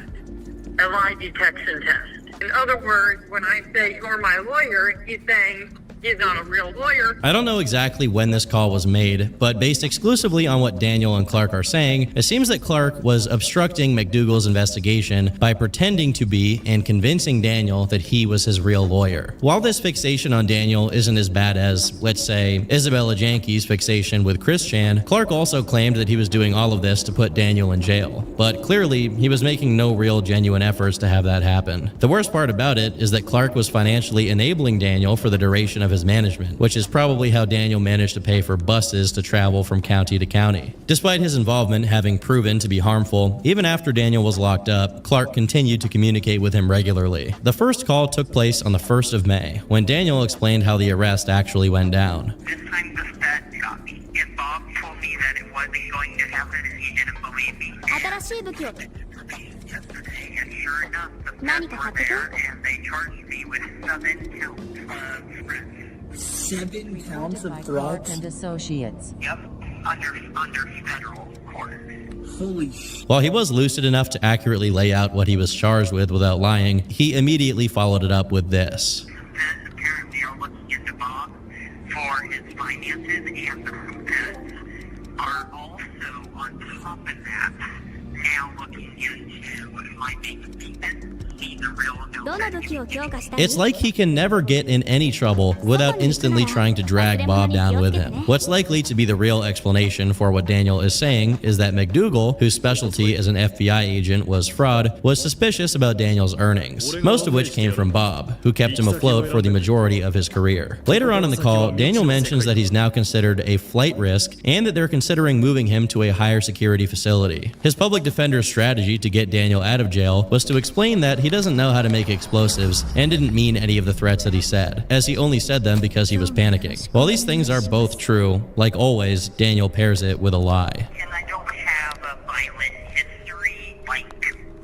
a lie detection test. In other words, when I say you're my lawyer, he's saying he's not a real lawyer. I don't know exactly when this call was made, but based exclusively on what Daniel and Clark are saying, it seems that Clark was obstructing McDougal's investigation by pretending to be and convincing Daniel that he was his real lawyer. While this fixation on Daniel isn't as bad as, let's say, Isabella Janke's fixation with Chris Chan, Clark also claimed that he was doing all of this to put Daniel in jail. But clearly, he was making no real genuine efforts to have that happen. The worst part about it is that Clark was financially enabling Daniel for the duration of his management, which is probably how Daniel managed to pay for buses to travel from county to county. Despite his involvement having proven to be harmful, even after Daniel was locked up, Clark continued to communicate with him regularly. The first call took place on the 1st of May, when Daniel explained how the arrest actually went down. This time the Fed got me. And Bob told me that it wasn't going to happen and he didn't believe me. Yesterday, and sure enough, the Fed were there and they charged me with 7 counts of threats. 7 counts of drugs? And associates. Yep, under federal court. Holy shit. While he was lucid enough to accurately lay out what he was charged with without lying, he immediately followed it up with this. Feds apparently are looking into Bob for his finances, and the Feds are also, on top of that, now looking into my bank statement. He's a real It's like he can never get in any trouble without instantly trying to drag Bob down with him. What's likely to be the real explanation for what Daniel is saying is that McDougal, whose specialty as an FBI agent was fraud, was suspicious about Daniel's earnings, most of which came from Bob, who kept him afloat for the majority of his career. Later on in the call, Daniel mentions that he's now considered a flight risk and that they're considering moving him to a higher security facility. His public defender's strategy to get Daniel out of jail was to explain that he doesn't know how to make explosives and didn't mean any of the threats that he said, as he only said them because he was panicking. While these things are both true, like always, Daniel pairs it with a lie. And I don't have a violent history like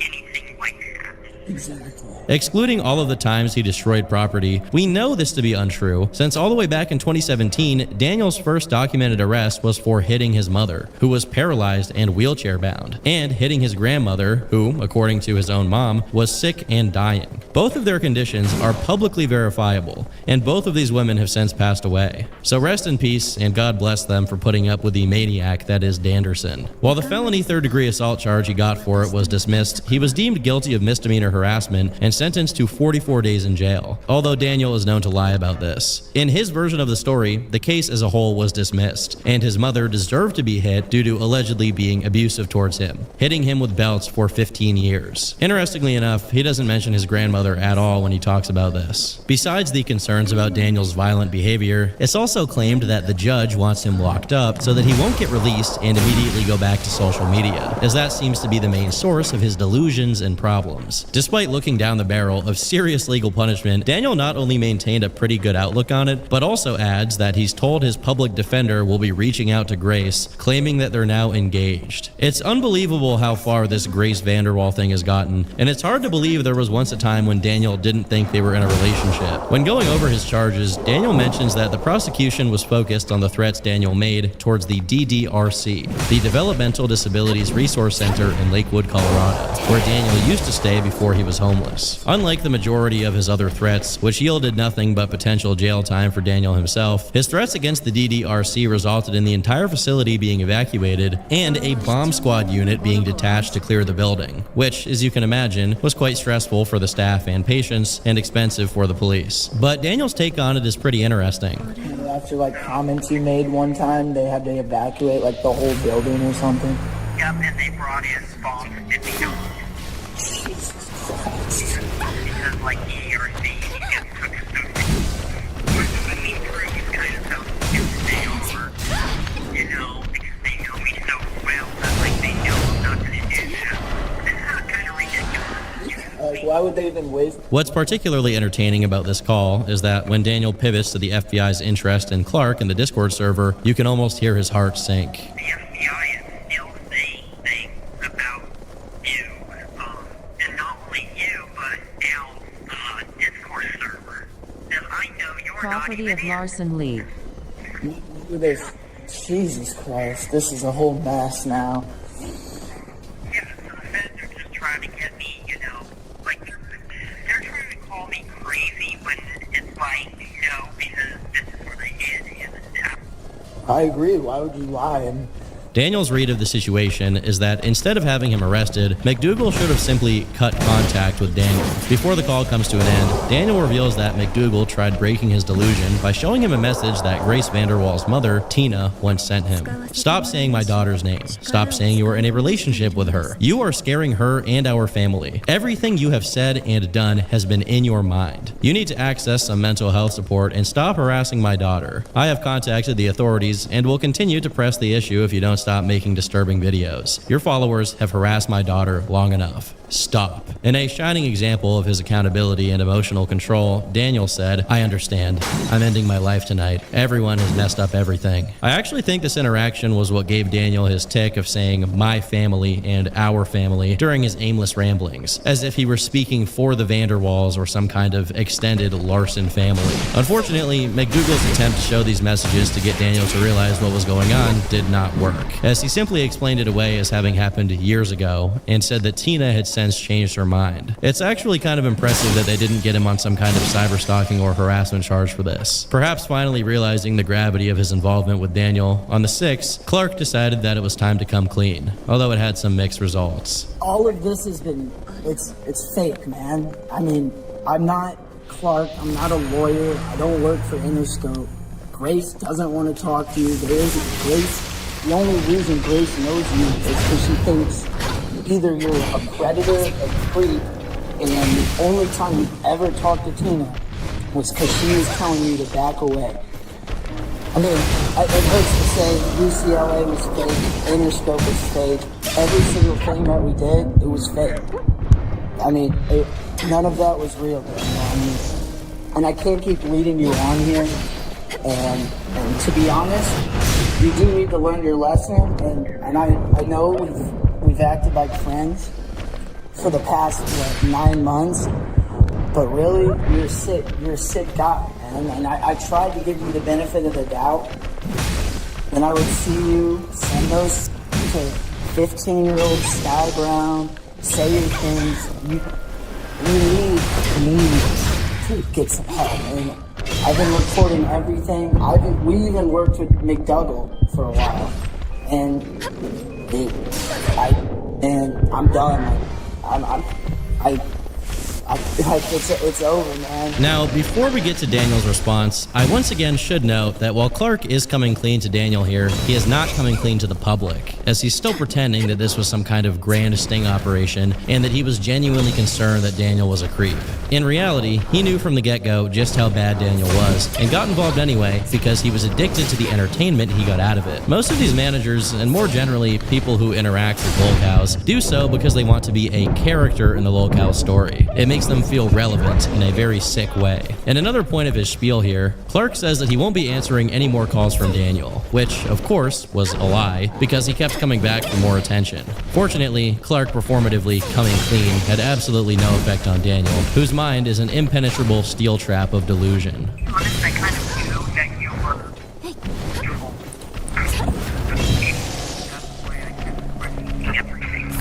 anything like that. Exactly. Excluding all of the times he destroyed property, we know this to be untrue, since all the way back in 2017, Daniel's first documented arrest was for hitting his mother, who was paralyzed and wheelchair bound, and hitting his grandmother, who, according to his own mom, was sick and dying. Both of their conditions are publicly verifiable, and both of these women have since passed away. So rest in peace, and God bless them for putting up with the maniac that is Danderson. While the felony third-degree assault charge he got for it was dismissed, he was deemed guilty of misdemeanor harassment and sentenced to 44 days in jail, although Daniel is known to lie about this. In his version of the story, the case as a whole was dismissed, and his mother deserved to be hit due to allegedly being abusive towards him, hitting him with belts for 15 years. Interestingly enough, he doesn't mention his grandmother at all when he talks about this. Besides the concerns about Daniel's violent behavior, it's also claimed that the judge wants him locked up so that he won't get released and immediately go back to social media, as that seems to be the main source of his delusions and problems. Despite looking down the barrel of serious legal punishment, Daniel not only maintained a pretty good outlook on it, but also adds that he's told his public defender will be reaching out to Grace, claiming that they're now engaged. It's unbelievable how far this Grace VanderWaal thing has gotten, and it's hard to believe there was once a time when Daniel didn't think they were in a relationship. When going over his charges, Daniel mentions that the prosecution was focused on the threats Daniel made towards the DDRC, the Developmental Disabilities Resource Center in Lakewood, Colorado, where Daniel used to stay before he was homeless. Unlike the majority of his other threats, which yielded nothing but potential jail time for Daniel himself, his threats against the DDRC resulted in the entire facility being evacuated and a bomb squad unit being detached to clear the building, which, as you can imagine, was quite stressful for the staff and patients and expensive for the police. But Daniel's take on it is pretty interesting. After like comments you made one time, they had to evacuate like the whole building or something. Yep, and they brought in bombs and Jesus Christ. because like the ERC just took I mean, Cruz kind of felt to stay over, you know, because they know me so well that like they know I'm not going to do that. It's kind of ridiculous. Like, why would they even waste? What's particularly entertaining about this call is that when Daniel pivots to the FBI's interest in Clark in the Discord server, you can almost hear his heart sink. The FBI is still saying things about you, and not only you, but Al's Discord server. That I know you're Property not of even Larson Lee. Look at this. Jesus Christ, this is a whole mess now. Yeah, so the feds are just trying to get me, you know, like, they're trying to call me crazy when it's like, no, because this is where they is death. I agree. Why would you lie? And Daniel's read of the situation is that instead of having him arrested, McDougal should have simply cut contact with Daniel. Before the call comes to an end, Daniel reveals that McDougal tried breaking his delusion by showing him a message that Grace VanderWaal's mother, Tina, once sent him. Stop saying my daughter's name. Stop saying you are in a relationship with her. You are scaring her and our family. Everything you have said and done has been in your mind. You need to access some mental health support and stop harassing my daughter. I have contacted the authorities and will continue to press the issue if you don't stop making disturbing videos. Your followers have harassed my daughter long enough. Stop. In a shining example of his accountability and emotional control, Daniel said, I understand. I'm ending my life tonight. Everyone has messed up everything. I actually think this interaction was what gave Daniel his tick of saying my family and our family during his aimless ramblings, as if he were speaking for the VanderWaals or some kind of extended Larson family. Unfortunately, McDougal's attempt to show these messages to get Daniel to realize what was going on did not work, as he simply explained it away as having happened years ago and said that Tina had sent since changed her mind. It's actually kind of impressive that they didn't get him on some kind of cyber stalking or harassment charge for this. Perhaps finally realizing the gravity of his involvement with Daniel, on the 6th, Clark decided that it was time to come clean, although it had some mixed results. All of this has been, it's fake, man. I mean, I'm not Clark, I'm not a lawyer, I don't work for Interscope. Grace doesn't want to talk to you. The only reason Grace knows you is because she thinks either you're a predator, a creep, and the only time you ever talked to Tina was because she was telling you to back away. I mean, it hurts to say UCLA was fake, Interscope was fake, every single thing that we did, it was fake. I mean, none of that was real, you know what I mean? And I can't keep leading you on here, and to be honest, you do need to learn your lesson, and I know we've acted like friends for the past 9 months, but really, you're a sick guy, man. And I tried to give you the benefit of the doubt, and I would see you send those to 15-year-old Sky Brown, say your things. You need to get some help, and I've been recording everything. We even worked with McDougal for a while, and I'm done. It's over, man. Now, before we get to Daniel's response, I once again should note that while Clark is coming clean to Daniel here, he is not coming clean to the public, as he's still pretending that this was some kind of grand sting operation and that he was genuinely concerned that Daniel was a creep. In reality, he knew from the get-go just how bad Daniel was and got involved anyway because he was addicted to the entertainment he got out of it. Most of these managers, and more generally people who interact with lolcows, do so because they want to be a character in the lolcow story. It makes them feel relevant in a very sick way. And another point of his spiel here, Clark says that he won't be answering any more calls from Daniel, which, of course, was a lie because he kept coming back for more attention. Fortunately, Clark performatively coming clean had absolutely no effect on Daniel, whose mind is an impenetrable steel trap of delusion. Honest, I kind of knew that you were evil.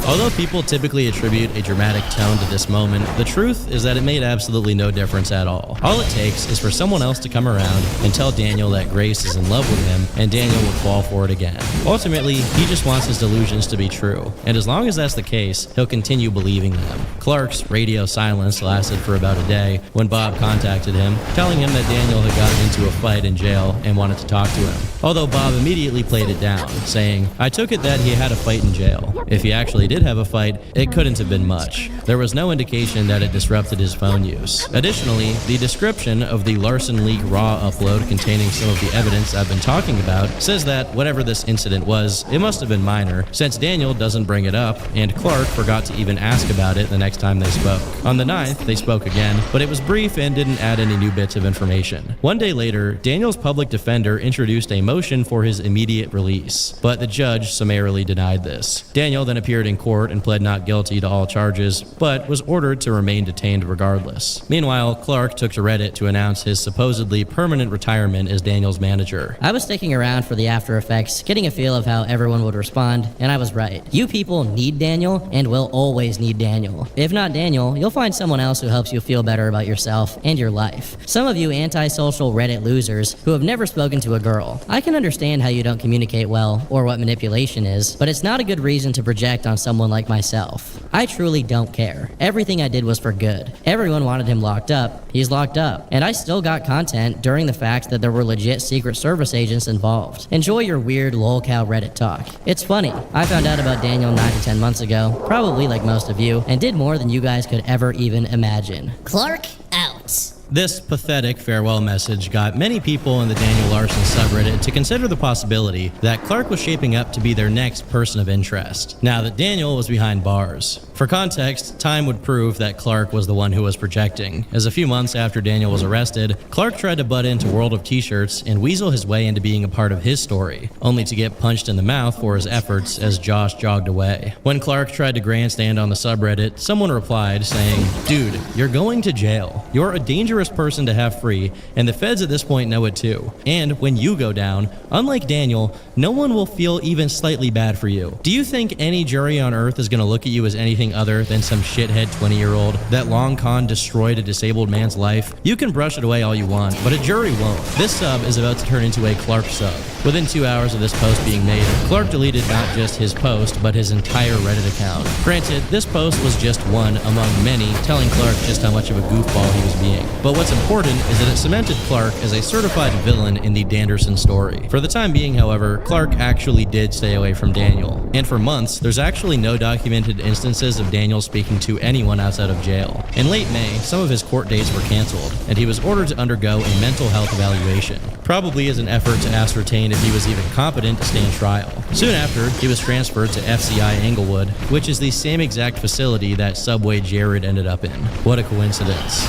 Although people typically attribute a dramatic tone to this moment, the truth is that it made absolutely no difference at all. All it takes is for someone else to come around and tell Daniel that Grace is in love with him, and Daniel will fall for it again. Ultimately, he just wants his delusions to be true, and as long as that's the case, he'll continue believing them. Clark's radio silence lasted for about a day when Bob contacted him, telling him that Daniel had gotten into a fight in jail and wanted to talk to him. Although Bob immediately played it down, saying, "I took it that he had a fight in jail. If he actually did have a fight, it couldn't have been much. There was no indication that it disrupted his phone use." Additionally, the description of the Larson Leak RAW upload containing some of the evidence I've been talking about says that whatever this incident was, it must have been minor, since Daniel doesn't bring it up, and Clark forgot to even ask about it the next time they spoke. On the 9th, they spoke again, but it was brief and didn't add any new bits of information. One day later, Daniel's public defender introduced a motion for his immediate release, but the judge summarily denied this. Daniel then appeared in court and pled not guilty to all charges, but was ordered to remain detained regardless. Meanwhile, Clark took to Reddit to announce his supposedly permanent retirement as Daniel's manager. I was sticking around for the after effects, getting a feel of how everyone would respond, and I was right. You people need Daniel and will always need Daniel. If not Daniel, you'll find someone else who helps you feel better about yourself and your life. Some of you antisocial Reddit losers who have never spoken to a girl. I can understand how you don't communicate well or what manipulation is, but it's not a good reason to project on someone like myself. I truly don't care. Everything I did was for good. Everyone wanted him locked up. He's locked up. And I still got content during the fact that there were legit Secret Service agents involved. Enjoy your weird lolcow Reddit talk. It's funny. I found out about Daniel 9 to 10 months ago, probably like most of you, and did more than you guys could ever even imagine. Clark out. This pathetic farewell message got many people in the Daniel Larson subreddit to consider the possibility that Clark was shaping up to be their next person of interest, now that Daniel was behind bars. For context, time would prove that Clark was the one who was projecting, as a few months after Daniel was arrested, Clark tried to butt into World of T-Shirts and weasel his way into being a part of his story, only to get punched in the mouth for his efforts as Josh jogged away. When Clark tried to grandstand on the subreddit, someone replied saying, "Dude, you're going to jail. You're a dangerous person to have free, and the feds at this point know it too. And when you go down, unlike Daniel, no one will feel even slightly bad for you. Do you think any jury on earth is going to look at you as anything anything other than some shithead 20-year-old, that Long Con destroyed a disabled man's life, you can brush it away all you want, but a jury won't. This sub is about to turn into a Clark sub. Within 2 hours of this post being made, Clark deleted not just his post, but his entire Reddit account. Granted, this post was just one among many, telling Clark just how much of a goofball he was being. But what's important is that it cemented Clark as a certified villain in the Danderson story. For the time being, however, Clark actually did stay away from Daniel. And for months, there's actually no documented instances of Daniel speaking to anyone outside of jail. In late May, some of his court dates were canceled, and he was ordered to undergo a mental health evaluation, probably as an effort to ascertain if he was even competent to stand trial. Soon after, he was transferred to FCI Englewood, which is the same exact facility that Subway Jared ended up in. What a coincidence.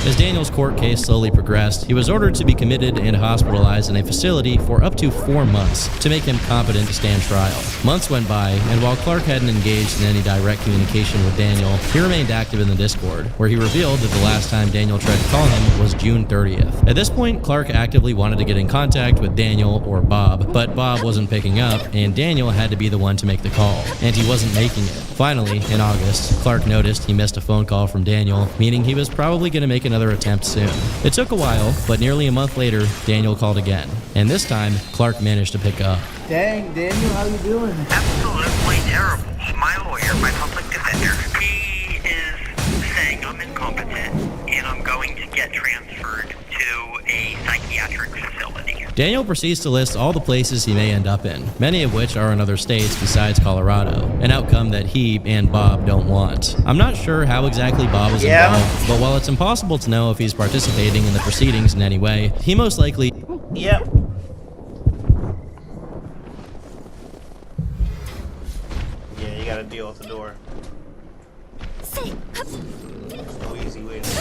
As Daniel's court case slowly progressed, he was ordered to be committed and hospitalized in a facility for up to 4 months to make him competent to stand trial. Months went by, and while Clark hadn't engaged in any direct communication with Daniel, he remained active in the Discord, where he revealed that the last time Daniel tried to call him was June 30th. At this point, Clark actively wanted to get in contact with Daniel or Bob, but Bob wasn't picking up, and Daniel had to be the one to make the call, and he wasn't making it. Finally, in August, Clark noticed he missed a phone call from Daniel, meaning he was probably going to make another attempt soon. It took a while, but nearly a month later, Daniel called again, and this time, Clark managed to pick up. Dang, Daniel, how you doing? Absolutely terrible. My lawyer, my public defender, he is saying I'm incompetent and I'm going to get transferred to a psychiatric facility. Daniel proceeds to list all the places he may end up in, many of which are in other states besides Colorado, an outcome that he and Bob don't want. I'm not sure how exactly Bob is involved, but while it's impossible to know if he's participating in the proceedings in any way, he most likely... Yep. Yeah, you gotta deal with the door. There's no easy way to do it.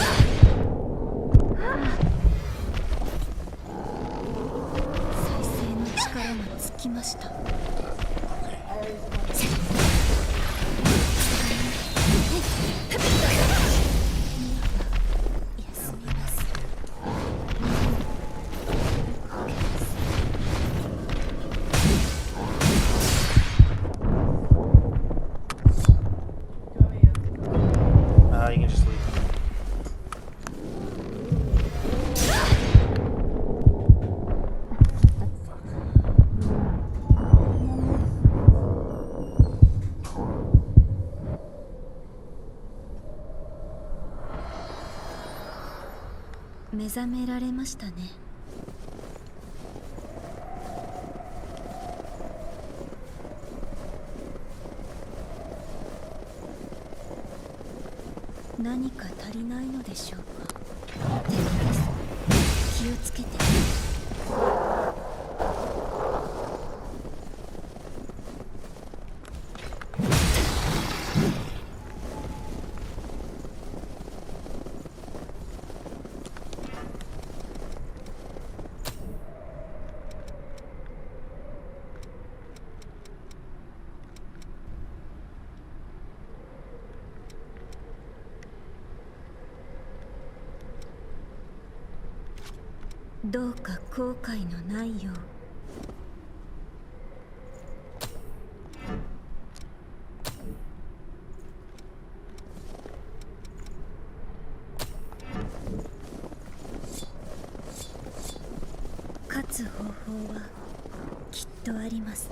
目覚められましたね。何か足りないのでしょうか。でも気をつけて。どうか後悔のないよう。勝つ方法はきっとあります。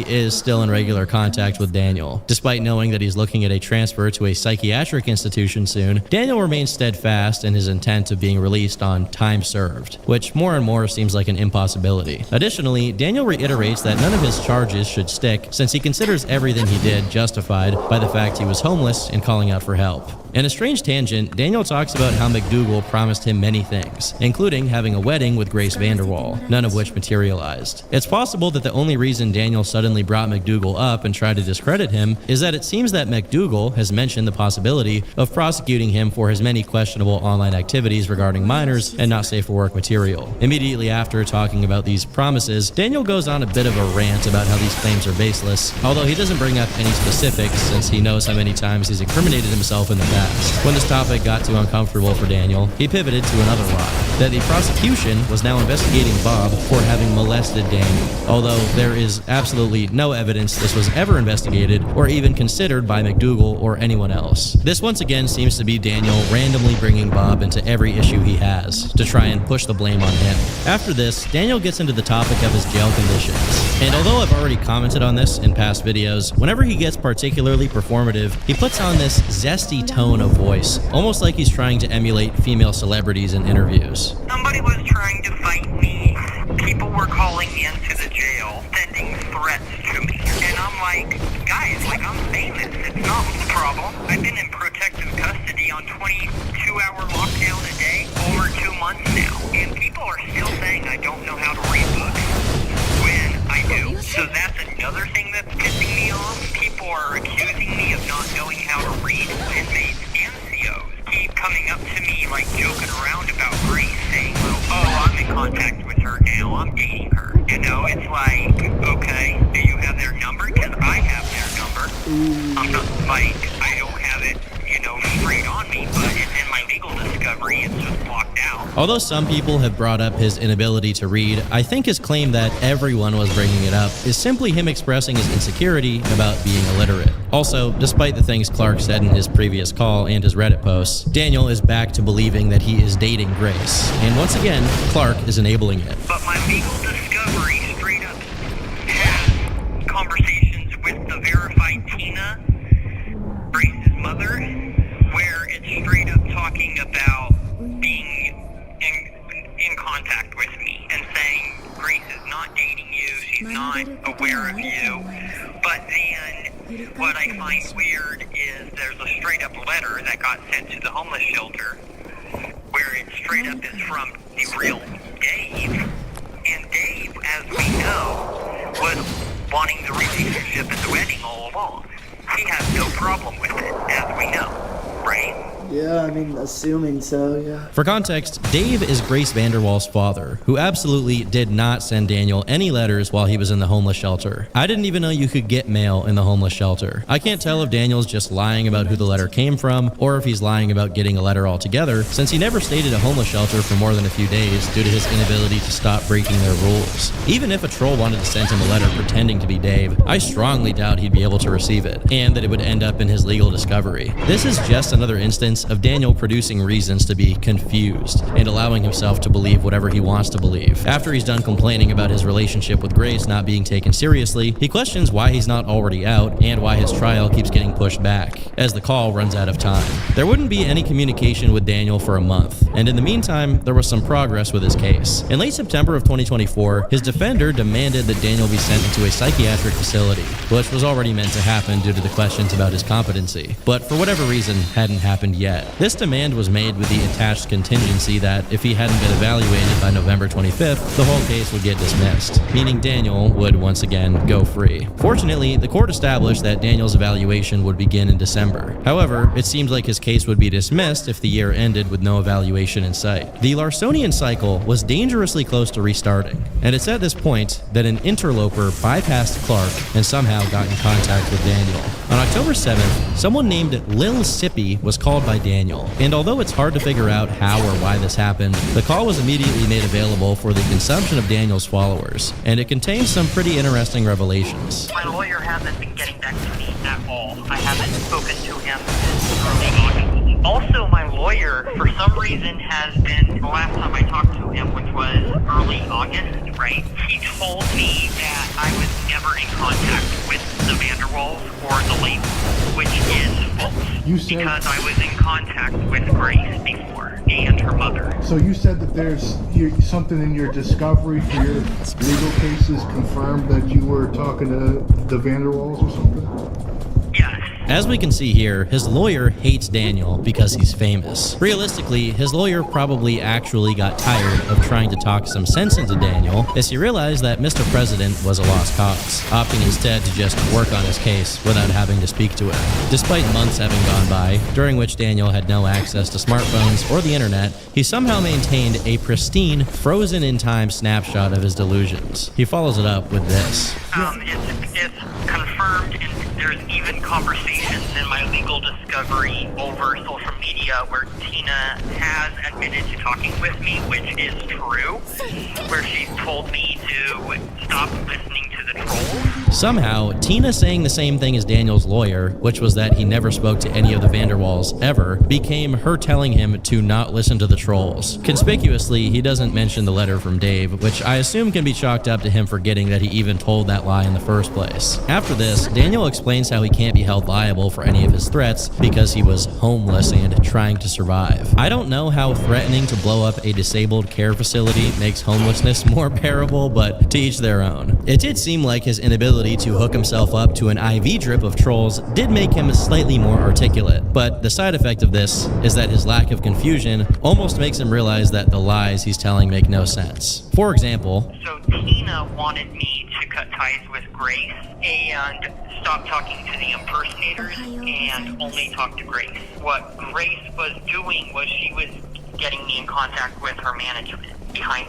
is still in regular contact with Daniel. Despite knowing that he's looking at a transfer to a psychiatric institution soon, Daniel remains steadfast in his intent of being released on time served, which more and more seems like an impossibility. Additionally, Daniel reiterates that none of his charges should stick since he considers everything he did justified by the fact he was homeless and calling out for help. In a strange tangent, Daniel talks about how McDougal promised him many things, including having a wedding with Grace Vanderwall, none of which materialized. It's possible that the only reason Daniel suddenly brought McDougal up and tried to discredit him is that it seems that McDougal has mentioned the possibility of prosecuting him for his many questionable online activities regarding minors and not safe for work material. Immediately after talking about these promises, Daniel goes on a bit of a rant about how these claims are baseless, although he doesn't bring up any specifics since he knows how many times he's incriminated himself in the past. When this topic got too uncomfortable for Daniel, he pivoted to another lie, that the prosecution was now investigating Bob for having molested Daniel, although there is absolutely no evidence this was ever investigated or even considered by McDougal or anyone else. This once again seems to be Daniel randomly bringing Bob into every issue he has to try and push the blame on him. After this, Daniel gets into the topic of his jail conditions, and although I've already commented on this in past videos, whenever he gets particularly performative, he puts on this zesty tone of voice, almost like he's trying to emulate female celebrities in interviews. Somebody was trying to fight me. People were calling me into the jail, sending threats to me. And I'm like, guys, like, I'm famous. It's not a problem. I've been in protective custody on 22-hour lockdown a day over 2 months now. And people are still saying I don't know how to read books when I do. So that's another thing that's pissing me off. People are accusing me of not knowing how to read. Inmates and COs keep coming up to me, like, joking around about Grace, saying, well, oh, I'm in contact with her now. I'm dating her. You know, it's like, okay, do you have their number? Because I have their number. I'm not, like, I don't have it, you know, straight on me, but it's in my legal discovery. It's just blocked out. Although some people have brought up his inability to read, I think his claim that everyone was bringing it up is simply him expressing his insecurity about being illiterate. Also, despite the things Clark said in his previous call and his Reddit posts, Daniel is back to believing that he is dating Grace. And once again, Clark is enabling it. But my legal discovery straight up has conversations with the verified Tina, Grace's mother, where it's straight up talking about being in contact with me and saying Grace is not dating you, she's not aware of you. But then what I find weird is there's a straight up letter that got sent to the homeless shelter where it straight up is from the real Dave. And Dave, as we know, was wanting the relationship and the wedding all along. He has no problem with it, as we know, right? Yeah, I mean, assuming so, yeah. For context, Dave is Grace Vanderwall's father, who absolutely did not send Daniel any letters while he was in the homeless shelter. I didn't even know you could get mail in the homeless shelter. I can't tell if Daniel's just lying about who the letter came from, or if he's lying about getting a letter altogether, since he never stayed at a homeless shelter for more than a few days due to his inability to stop breaking their rules. Even if a troll wanted to send him a letter pretending to be Dave, I strongly doubt he'd be able to receive it, and that it would end up in his legal discovery. This is just another instance of Daniel producing reasons to be confused and allowing himself to believe whatever he wants to believe. After he's done complaining about his relationship with Grace not being taken seriously, he questions why he's not already out and why his trial keeps getting pushed back, as the call runs out of time. There wouldn't be any communication with Daniel for a month, and in the meantime, there was some progress with his case. In late September of 2024, his defender demanded that Daniel be sent into a psychiatric facility, which was already meant to happen due to the questions about his competency, but for whatever reason hadn't happened yet. This demand was made with the attached contingency that if he hadn't been evaluated by November 25th, the whole case would get dismissed, meaning Daniel would once again go free. Fortunately, the court established that Daniel's evaluation would begin in December. However, it seems like his case would be dismissed if the year ended with no evaluation in sight. The Larsonian cycle was dangerously close to restarting, and it's at this point that an interloper bypassed Clark and somehow got in contact with Daniel. On October 7th, someone named Lil Sippy was called by Daniel, and although it's hard to figure out how or why this happened, the call was immediately made available for the consumption of Daniel's followers, and it contains some pretty interesting revelations. My lawyer hasn't been getting back to me at all. I haven't spoken to him. Also, my lawyer, for some reason, has been, the last time I talked to him, which was early August, right? He told me that I was never in contact with the Vanderwalls or the label, which is false. You said, because I was in contact with Grace before, and her mother. so you said that there's something in your discovery for your legal cases confirmed that you were talking to the Vanderwalls or something? As we can see here, his lawyer hates Daniel because he's famous. Realistically, his lawyer probably actually got tired of trying to talk some sense into Daniel as he realized that Mr. President was a lost cause, opting instead to just work on his case without having to speak to him. Despite months having gone by, during which Daniel had no access to smartphones or the internet, he somehow maintained a pristine, frozen-in-time snapshot of his delusions. He follows it up with this. It's confirmed, and there's even conversations in my legal discovery over social media where Tina has admitted to talking with me, which is true, where she's told me to stop listening to the trolls. Somehow, Tina saying the same thing as Daniel's lawyer, which was that he never spoke to any of the Vanderwalls ever, became her telling him to not listen to the trolls. Conspicuously, he doesn't mention the letter from Dave, which I assume can be chalked up to him forgetting that he even told that lie in the first place. After this, Daniel explains how he can't be held liable for any of his threats because he was homeless and trying to survive. I don't know how threatening to blow up a disabled care facility makes homelessness more bearable, but to each their own. It did seem like his inability to hook himself up to an IV drip of trolls did make him slightly more articulate, but the side effect of this is that his lack of confusion almost makes him realize that the lies he's telling make no sense. For example, So Tina wanted me to cut ties with Grace and stop talking to the impersonators and only talk to Grace. What Grace was doing was she was getting me in contact with her management behind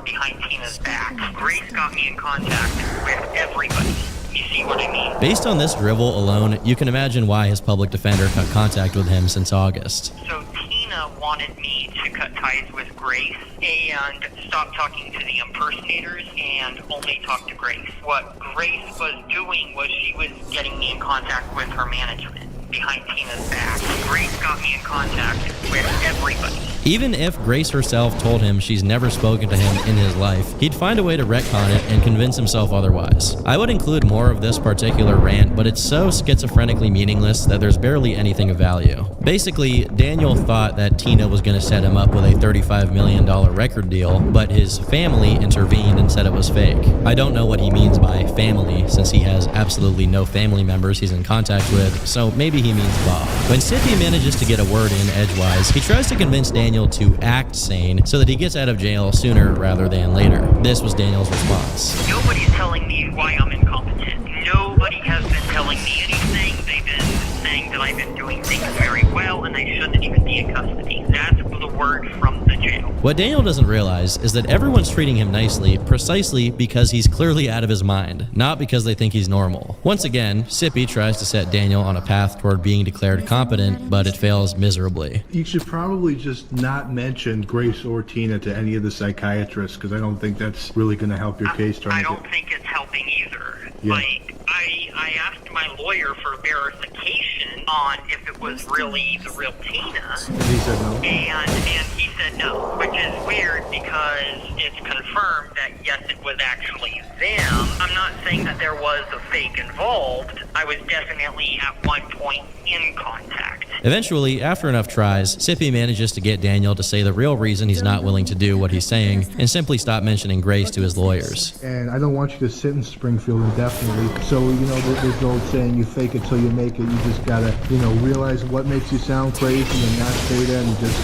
behind Tina's back. Grace got me in contact with everybody. You see what I mean? based on this drivel alone, you can imagine why his public defender cut contact with him since August. So Tina wanted me to cut ties with Grace and stop talking to the impersonators and only talk to Grace. What Grace was doing was she was getting me in contact with her management behind Tina's back. Grace got me in contact with everybody. Even if Grace herself told him she's never spoken to him in his life, he'd find a way to retcon it and convince himself otherwise. I would include more of this particular rant, but it's so schizophrenically meaningless that there's barely anything of value. Basically, Daniel thought that Tina was going to set him up with a $35 million record deal, but his family intervened and said it was fake. I don't know what he means by family, since he has absolutely no family members he's in contact with, so maybe he means Bob. When Sippy manages to get a word in edgewise, he tries to convince Daniel to act sane so that he gets out of jail sooner rather than later. This was Daniel's response. Nobody's telling me why I'm incompetent. Nobody has been telling me anything. They've been saying that I've been doing things very well and I shouldn't even be in custody. That's the word from the jail. What Daniel doesn't realize is that everyone's treating him nicely precisely because he's clearly out of his mind, not because they think he's normal. Once again, Sippy tries to set Daniel on a path toward being declared competent, but it fails miserably. You should probably just not mention Grace or Tina to any of the psychiatrists, because I don't think that's really going to help your case. I don't think it's helping either. Yeah. Like, I asked my lawyer for verification on if it was really the real Tina. He said no. And he said no, which is weird because it's confirmed that yes, it was actually them. I'm not saying that there was a fake involved. I was definitely at one point in contact. Eventually, after enough tries, Sippy manages to get Daniel to say the real reason he's not willing to do what he's saying and simply stop mentioning Grace to his lawyers. And I don't want you to sit in Springfield indefinitely. So, there's the old saying, you fake it till you make it. You just gotta, realize what makes you sound crazy and not say that and just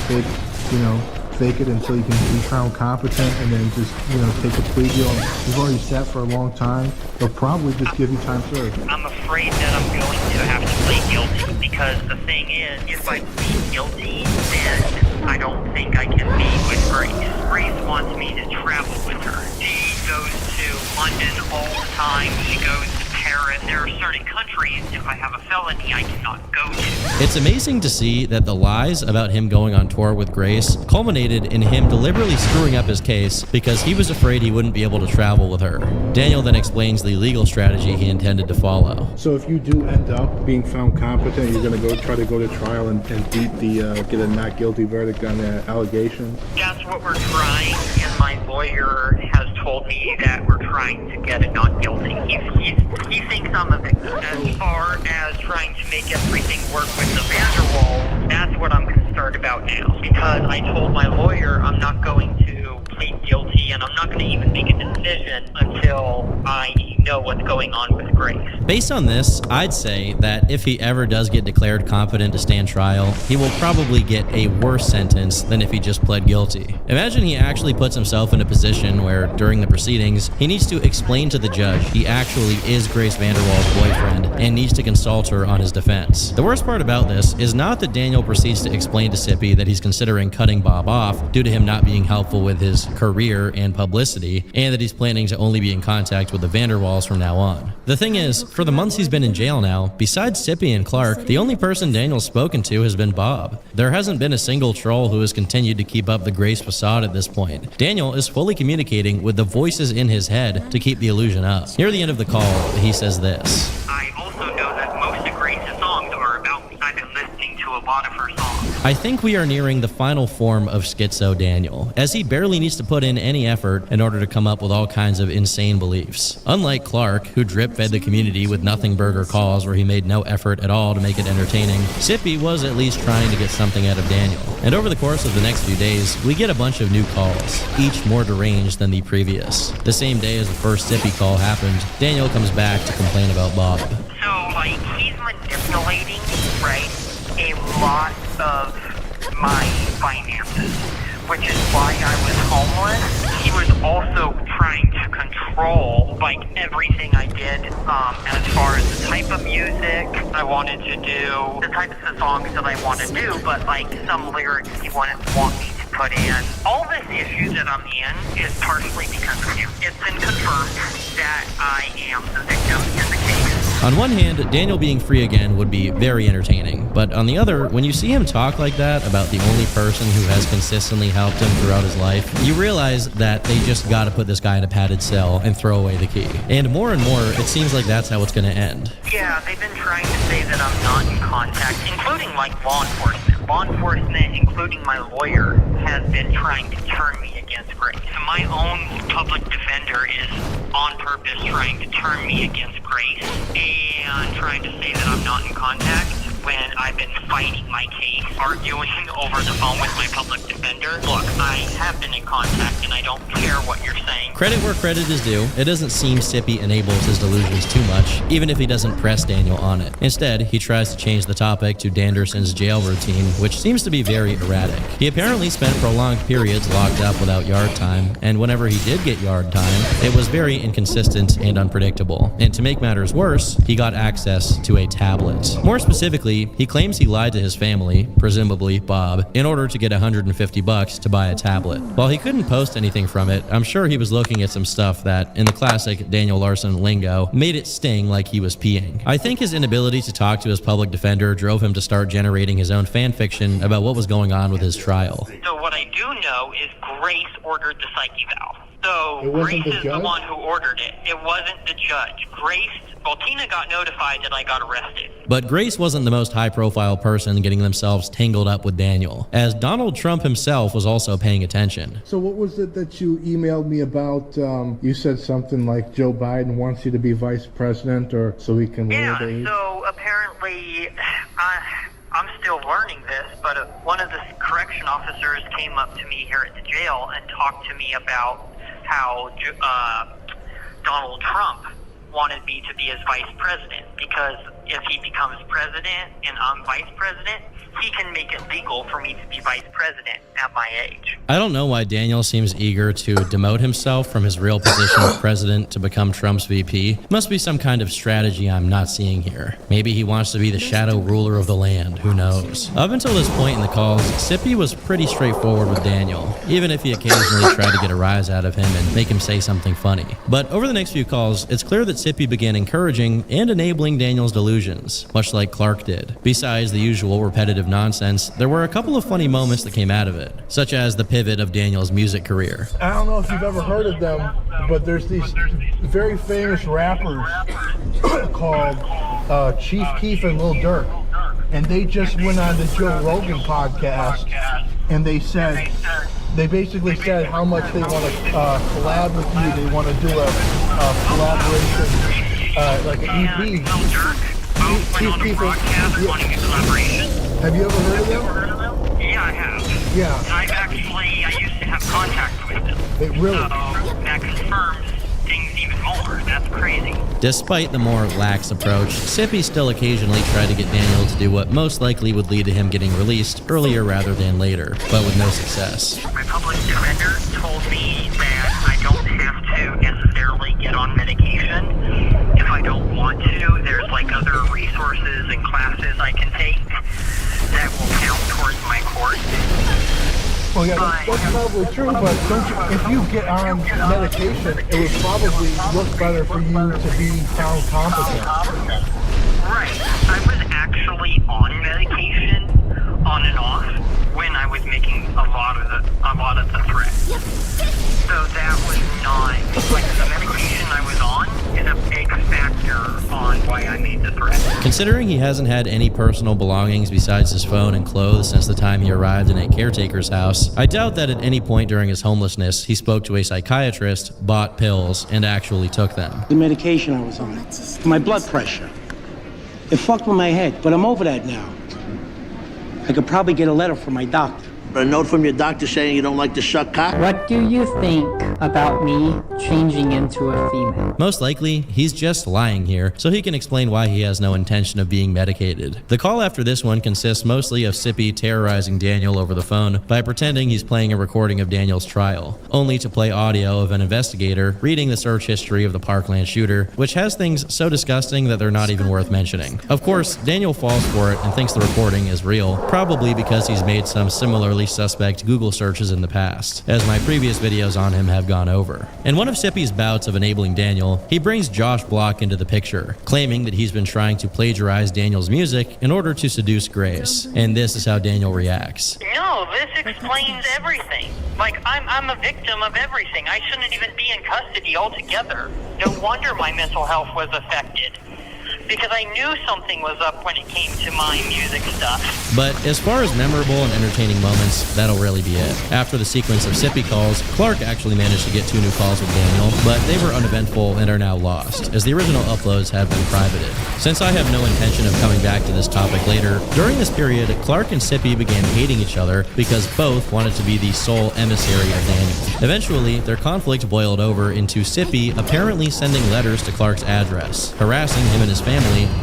fake it until you can be found competent and then just, take a plea deal. You've already sat for a long time. They'll probably just give you time served. I'm afraid that I'm going to have to plead guilty because the thing is, if I plead guilty, then I don't think I can be with Grace. Grace wants me to travel with her. She goes to London all the time. She goes to Paris. There are certain countries, if I have a felony, I cannot go to. It's amazing to see that the lies about him going on tour with Grace culminated in him deliberately screwing up his case because he was afraid he wouldn't be able to travel with her. Daniel then explains the legal strategy he intended to follow. So if you do end up being found competent, you're going to try to go to trial and beat get a not guilty verdict on that allegation? That's what we're trying, and my lawyer has told me that we're trying to get a not guilty. He thinks I'm a victim. As far as trying to make everything work with the Vanderwall, that's what I'm concerned about now. Because I told my lawyer I'm not going to plead guilty, and I'm not going to even make a decision until I know what's going on with Grace. Based on this, I'd say that if he ever does get declared competent to stand trial, he will probably get a worse sentence than if he just pled guilty. Imagine he actually puts himself in a position where, during the proceedings, he needs to explain to the judge he actually is Grace VanderWaal's boyfriend and needs to consult her on his defense. The worst part about this is not that Daniel proceeds to explain to Sippy that he's considering cutting Bob off due to him not being helpful with his career and publicity, and that he's planning to only be in contact with the Vanderwalls from now on. The thing is, for the months he's been in jail now, besides Sippy and Clark, the only person Daniel's spoken to has been Bob. There hasn't been a single troll who has continued to keep up the Grace facade at this point. Daniel is fully communicating with the voices in his head to keep the illusion up. Near the end of the call, he says this. I also know that most of Grace's songs are about me. I've been listening to a lot of her songs. I think we are nearing the final form of Schizo Daniel, as he barely needs to put in any effort in order to come up with all kinds of insane beliefs. Unlike Clark, who drip-fed the community with nothing burger calls where he made no effort at all to make it entertaining, Sippy was at least trying to get something out of Daniel. And over the course of the next few days, we get a bunch of new calls, each more deranged than the previous. The same day as the first Sippy call happened, Daniel comes back to complain about Bob. So, like, he's manipulating, right, a lot of my finances, which is why I was homeless. He was also trying to control, like, everything I did, as far as the type of music I wanted to do, the types of songs that I want to do, but, like, some lyrics he wouldn't want me to put in. All this issue that I'm in is partially because of you. It's been confirmed that I am the victim in the case. On one hand, Daniel being free again would be very entertaining, but on the other, when you see him talk like that about the only person who has consistently helped him throughout his life, you realize that they just gotta put this guy in a padded cell and throw away the key. And more, it seems like that's how it's gonna end. Yeah, they've been trying to say that I'm not in contact, including, like, law enforcement. Law enforcement, including my lawyer, has been trying to turn me against Grace. So my own public defender is on purpose trying to turn me against Grace and trying to say that I'm not in contact when I've been fighting my case, arguing over the phone with my public defender. Look, I have been in contact and I don't care what you're saying. Credit where credit is due. It doesn't seem Sippy enables his delusions too much, even if he doesn't press Daniel on it. Instead, he tries to change the topic to Danderson's jail routine, which seems to be very erratic. He apparently spent prolonged periods locked up without yard time, and whenever he did get yard time, it was very inconsistent and unpredictable. And to make matters worse, he got access to a tablet. More specifically, he claims he lied to his family, presumably Bob, in order to get $150 to buy a tablet. While he couldn't post anything from it, I'm sure he was looking at some stuff that, in the classic Daniel Larson lingo, made it sting like he was peeing. I think his inability to talk to his public defender drove him to start generating his own fan fiction about what was going on with his trial. So what I do know is Grace ordered the psych eval. So Grace is the one who ordered it. It wasn't the judge. Tina got notified that I got arrested. But Grace wasn't the most high-profile person getting themselves tangled up with Daniel, as Donald Trump himself was also paying attention. So what was it that you emailed me about? You said something like Joe Biden wants you to be vice president, or so he can lower the age? So apparently, I'm still learning this, but one of the correction officers came up to me here at the jail and talked to me about how Donald Trump wanted me to be his vice president, because if he becomes president and I'm vice president, he can make it legal for me to be vice president at my age. I don't know why Daniel seems eager to demote himself from his real position of president to become Trump's VP. Must be some kind of strategy I'm not seeing here. Maybe he wants to be the shadow ruler of the land, who knows. Up until this point in the calls, Sippy was pretty straightforward with Daniel, even if he occasionally tried to get a rise out of him and make him say something funny. But over the next few calls, it's clear that Sippy began encouraging and enabling Daniel's delusions, much like Clark did. Besides the usual repetitive nonsense, there were a couple of funny moments that came out of it, such as the pivot of Daniel's music career. I don't know if you've ever heard of them, but there's these very famous rappers called Chief Keef and Lil Durk, and they just went on the Joe Rogan podcast, and they said They basically said how much they want to collab with you. They want to do a collaboration, like an EP. Have you ever heard of them? Yeah, I have. Yeah. I used to have contact with them. Really? So that confirms things even more. That's crazy. Despite the more lax approach, Sippy still occasionally tried to get Daniel to do what most likely would lead to him getting released earlier rather than later, but with no success. My public defender told me that I don't have to necessarily get on medication. If I don't want to, there's like other resources and classes I can take that will count towards my course. Well, yeah, that's probably true, but don't you, if you get on medication, it would probably look better for you to be found competent. Right. I was actually on medication, on and off, when I was making a lot of the threats. So that was not, like, the medication I was on is a big factor on why I made the threat. Considering he hasn't had any personal belongings besides his phone and clothes since the time he arrived in a caretaker's house, I doubt that at any point during his homelessness he spoke to a psychiatrist, bought pills, and actually took them. The medication I was on, for my blood pressure. It fucked with my head, but I'm over that now. I could probably get a letter from my doctor. A note from your doctor saying you don't like to suck cock? What do you think about me changing into a female? Most likely, he's just lying here, so he can explain why he has no intention of being medicated. The call after this one consists mostly of Sippy terrorizing Daniel over the phone by pretending he's playing a recording of Daniel's trial, only to play audio of an investigator reading the search history of the Parkland shooter, which has things so disgusting that they're not even worth mentioning. Of course, Daniel falls for it and thinks the recording is real, probably because he's made some similarly suspect Google searches in the past, as my previous videos on him have gone over. In one of Sippy's bouts of enabling Daniel, he brings Josh Block into the picture, claiming that he's been trying to plagiarize Daniel's music in order to seduce Grace, and this is how Daniel reacts. No, this explains everything. Like, I'm a victim of everything. I shouldn't even be in custody altogether. No wonder my mental health was affected. Because I knew something was up when it came to my music stuff. But as far as memorable and entertaining moments, that'll really be it. After the sequence of Sippy calls, Clark actually managed to get 2 new calls with Daniel, but they were uneventful and are now lost, as the original uploads have been privated. Since I have no intention of coming back to this topic later, during this period, Clark and Sippy began hating each other because both wanted to be the sole emissary of Daniel. Eventually, their conflict boiled over into Sippy apparently sending letters to Clark's address, harassing him and his family,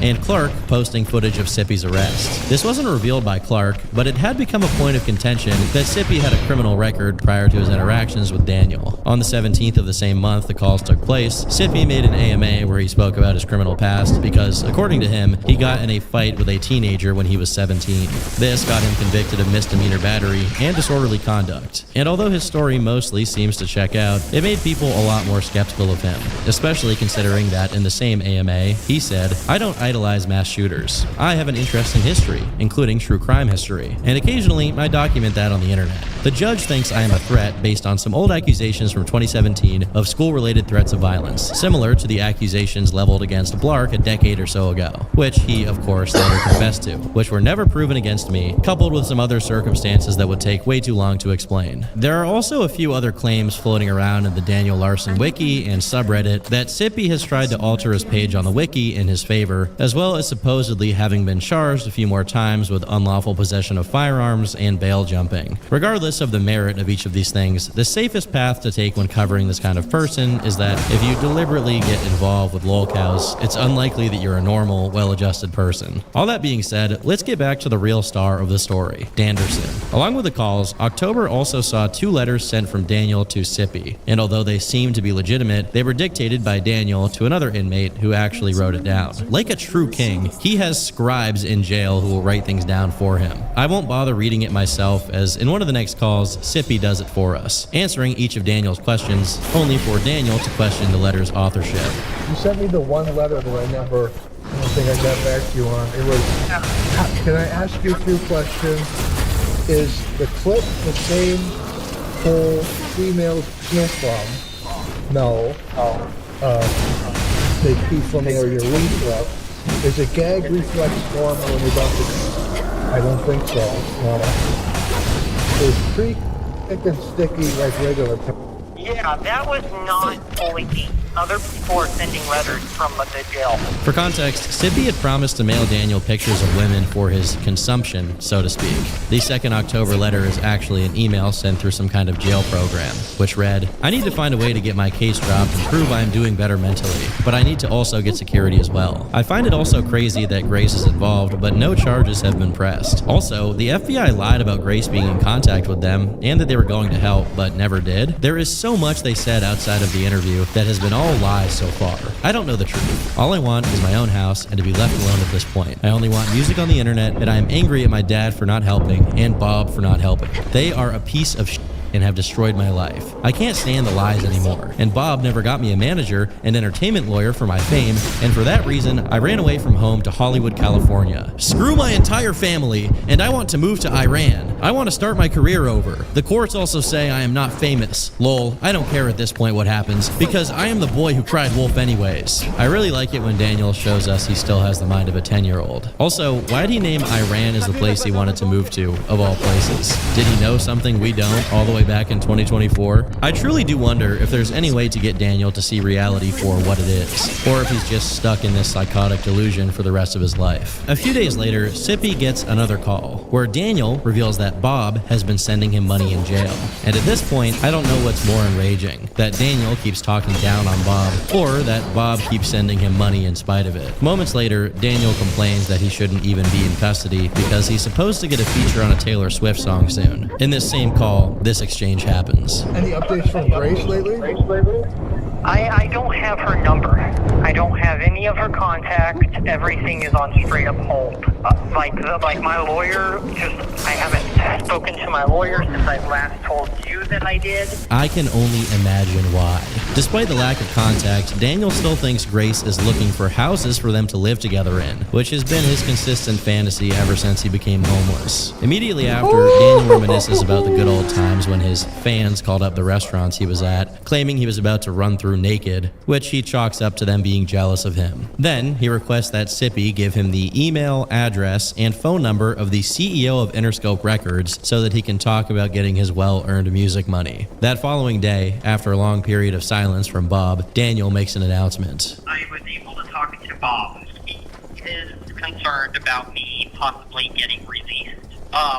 and Clark posting footage of Sippy's arrest. This wasn't revealed by Clark, but it had become a point of contention that Sippy had a criminal record prior to his interactions with Daniel. On the 17th of the same month the calls took place, Sippy made an AMA where he spoke about his criminal past because, according to him, he got in a fight with a teenager when he was 17. This got him convicted of misdemeanor battery and disorderly conduct. And although his story mostly seems to check out, it made people a lot more skeptical of him, especially considering that in the same AMA, he said, "I don't idolize mass shooters. I have an interest in history, including true crime history, and occasionally I document that on the internet. The judge thinks I am a threat based on some old accusations from 2017 of school-related threats of violence, similar to the accusations leveled against Blark a decade or so ago, which he, of course, later confessed to, which were never proven against me, coupled with some other circumstances that would take way too long to explain." There are also a few other claims floating around in the Daniel Larson wiki and subreddit that Sippy has tried to alter his page on the wiki in his favor, as well as supposedly having been charged a few more times with unlawful possession of firearms and bail jumping. Regardless of the merit of each of these things, the safest path to take when covering this kind of person is that if you deliberately get involved with lolcows, it's unlikely that you're a normal, well-adjusted person. All that being said, let's get back to the real star of the story, Danderson. Along with the calls, October also saw 2 letters sent from Daniel to Sippy, and although they seemed to be legitimate, they were dictated by Daniel to another inmate who actually wrote it down. Like a true king, he has scribes in jail who will write things down for him. I won't bother reading it myself, as in one of the next calls, Sippy does it for us, answering each of Daniel's questions, only for Daniel to question the letter's authorship. You sent me the one letter that I don't think I got back to you on. It was, can I ask you 2 questions? Is the clip the same whole females peel from? No. They pee from where your leaves up. Is a gag reflex normal when you're about to? I don't think so. No. Is thick and sticky like regular pepper. Yeah, that was not fully beat. Other people are sending letters from the jail. For context, Sippy had promised to mail Daniel pictures of women for his consumption, so to speak. The 2nd October letter is actually an email sent through some kind of jail program, which read, "I need to find a way to get my case dropped and prove I am doing better mentally, but I need to also get security as well. I find it also crazy that Grace is involved, but no charges have been pressed. Also, the FBI lied about Grace being in contact with them and that they were going to help, but never did. There is so much they said outside of the interview that has been all lies so far. I don't know the truth. All I want is my own house and to be left alone at this point. I only want music on the internet, and I am angry at my dad for not helping and Bob for not helping. They are a piece of shit and have destroyed my life. I can't stand the lies anymore. And Bob never got me a manager and entertainment lawyer for my fame, and for that reason, I ran away from home to Hollywood, California. Screw my entire family, and I want to move to Iran. I want to start my career over. The courts also say I am not famous. Lol, I don't care at this point what happens, because I am the boy who cried wolf anyways." I really like it when Daniel shows us he still has the mind of a 10-year-old. Also, why did he name Iran as the place he wanted to move to, of all places? Did he know something we don't, all the way back in 2024? I truly do wonder if there's any way to get Daniel to see reality for what it is, or if he's just stuck in this psychotic delusion for the rest of his life. A few days later, Sippy gets another call, where Daniel reveals that Bob has been sending him money in jail. And at this point, I don't know what's more enraging, that Daniel keeps talking down on Bob, or that Bob keeps sending him money in spite of it. Moments later, Daniel complains that he shouldn't even be in custody because he's supposed to get a feature on a Taylor Swift song soon. In this same call, this exchange happens. Any updates from Grace lately? I don't have her number. I don't have any of her contacts. Everything is on straight up hold. Like my lawyer, I haven't spoken to my lawyer since I last told you that I did. I can only imagine why. Despite the lack of contact, Daniel still thinks Grace is looking for houses for them to live together in, which has been his consistent fantasy ever since he became homeless. Immediately after, Daniel reminisces about the good old times when his fans called up the restaurants he was at, claiming he was about to run through naked, which he chalks up to them being jealous of him. Then, he requests that Sippy give him the email, address, and phone number of the CEO of Interscope Records so that he can talk about getting his well-earned music money. That following day, after a long period of silence from Bob, Daniel makes an announcement. I was able to talk to Bob. He is concerned about me possibly getting released.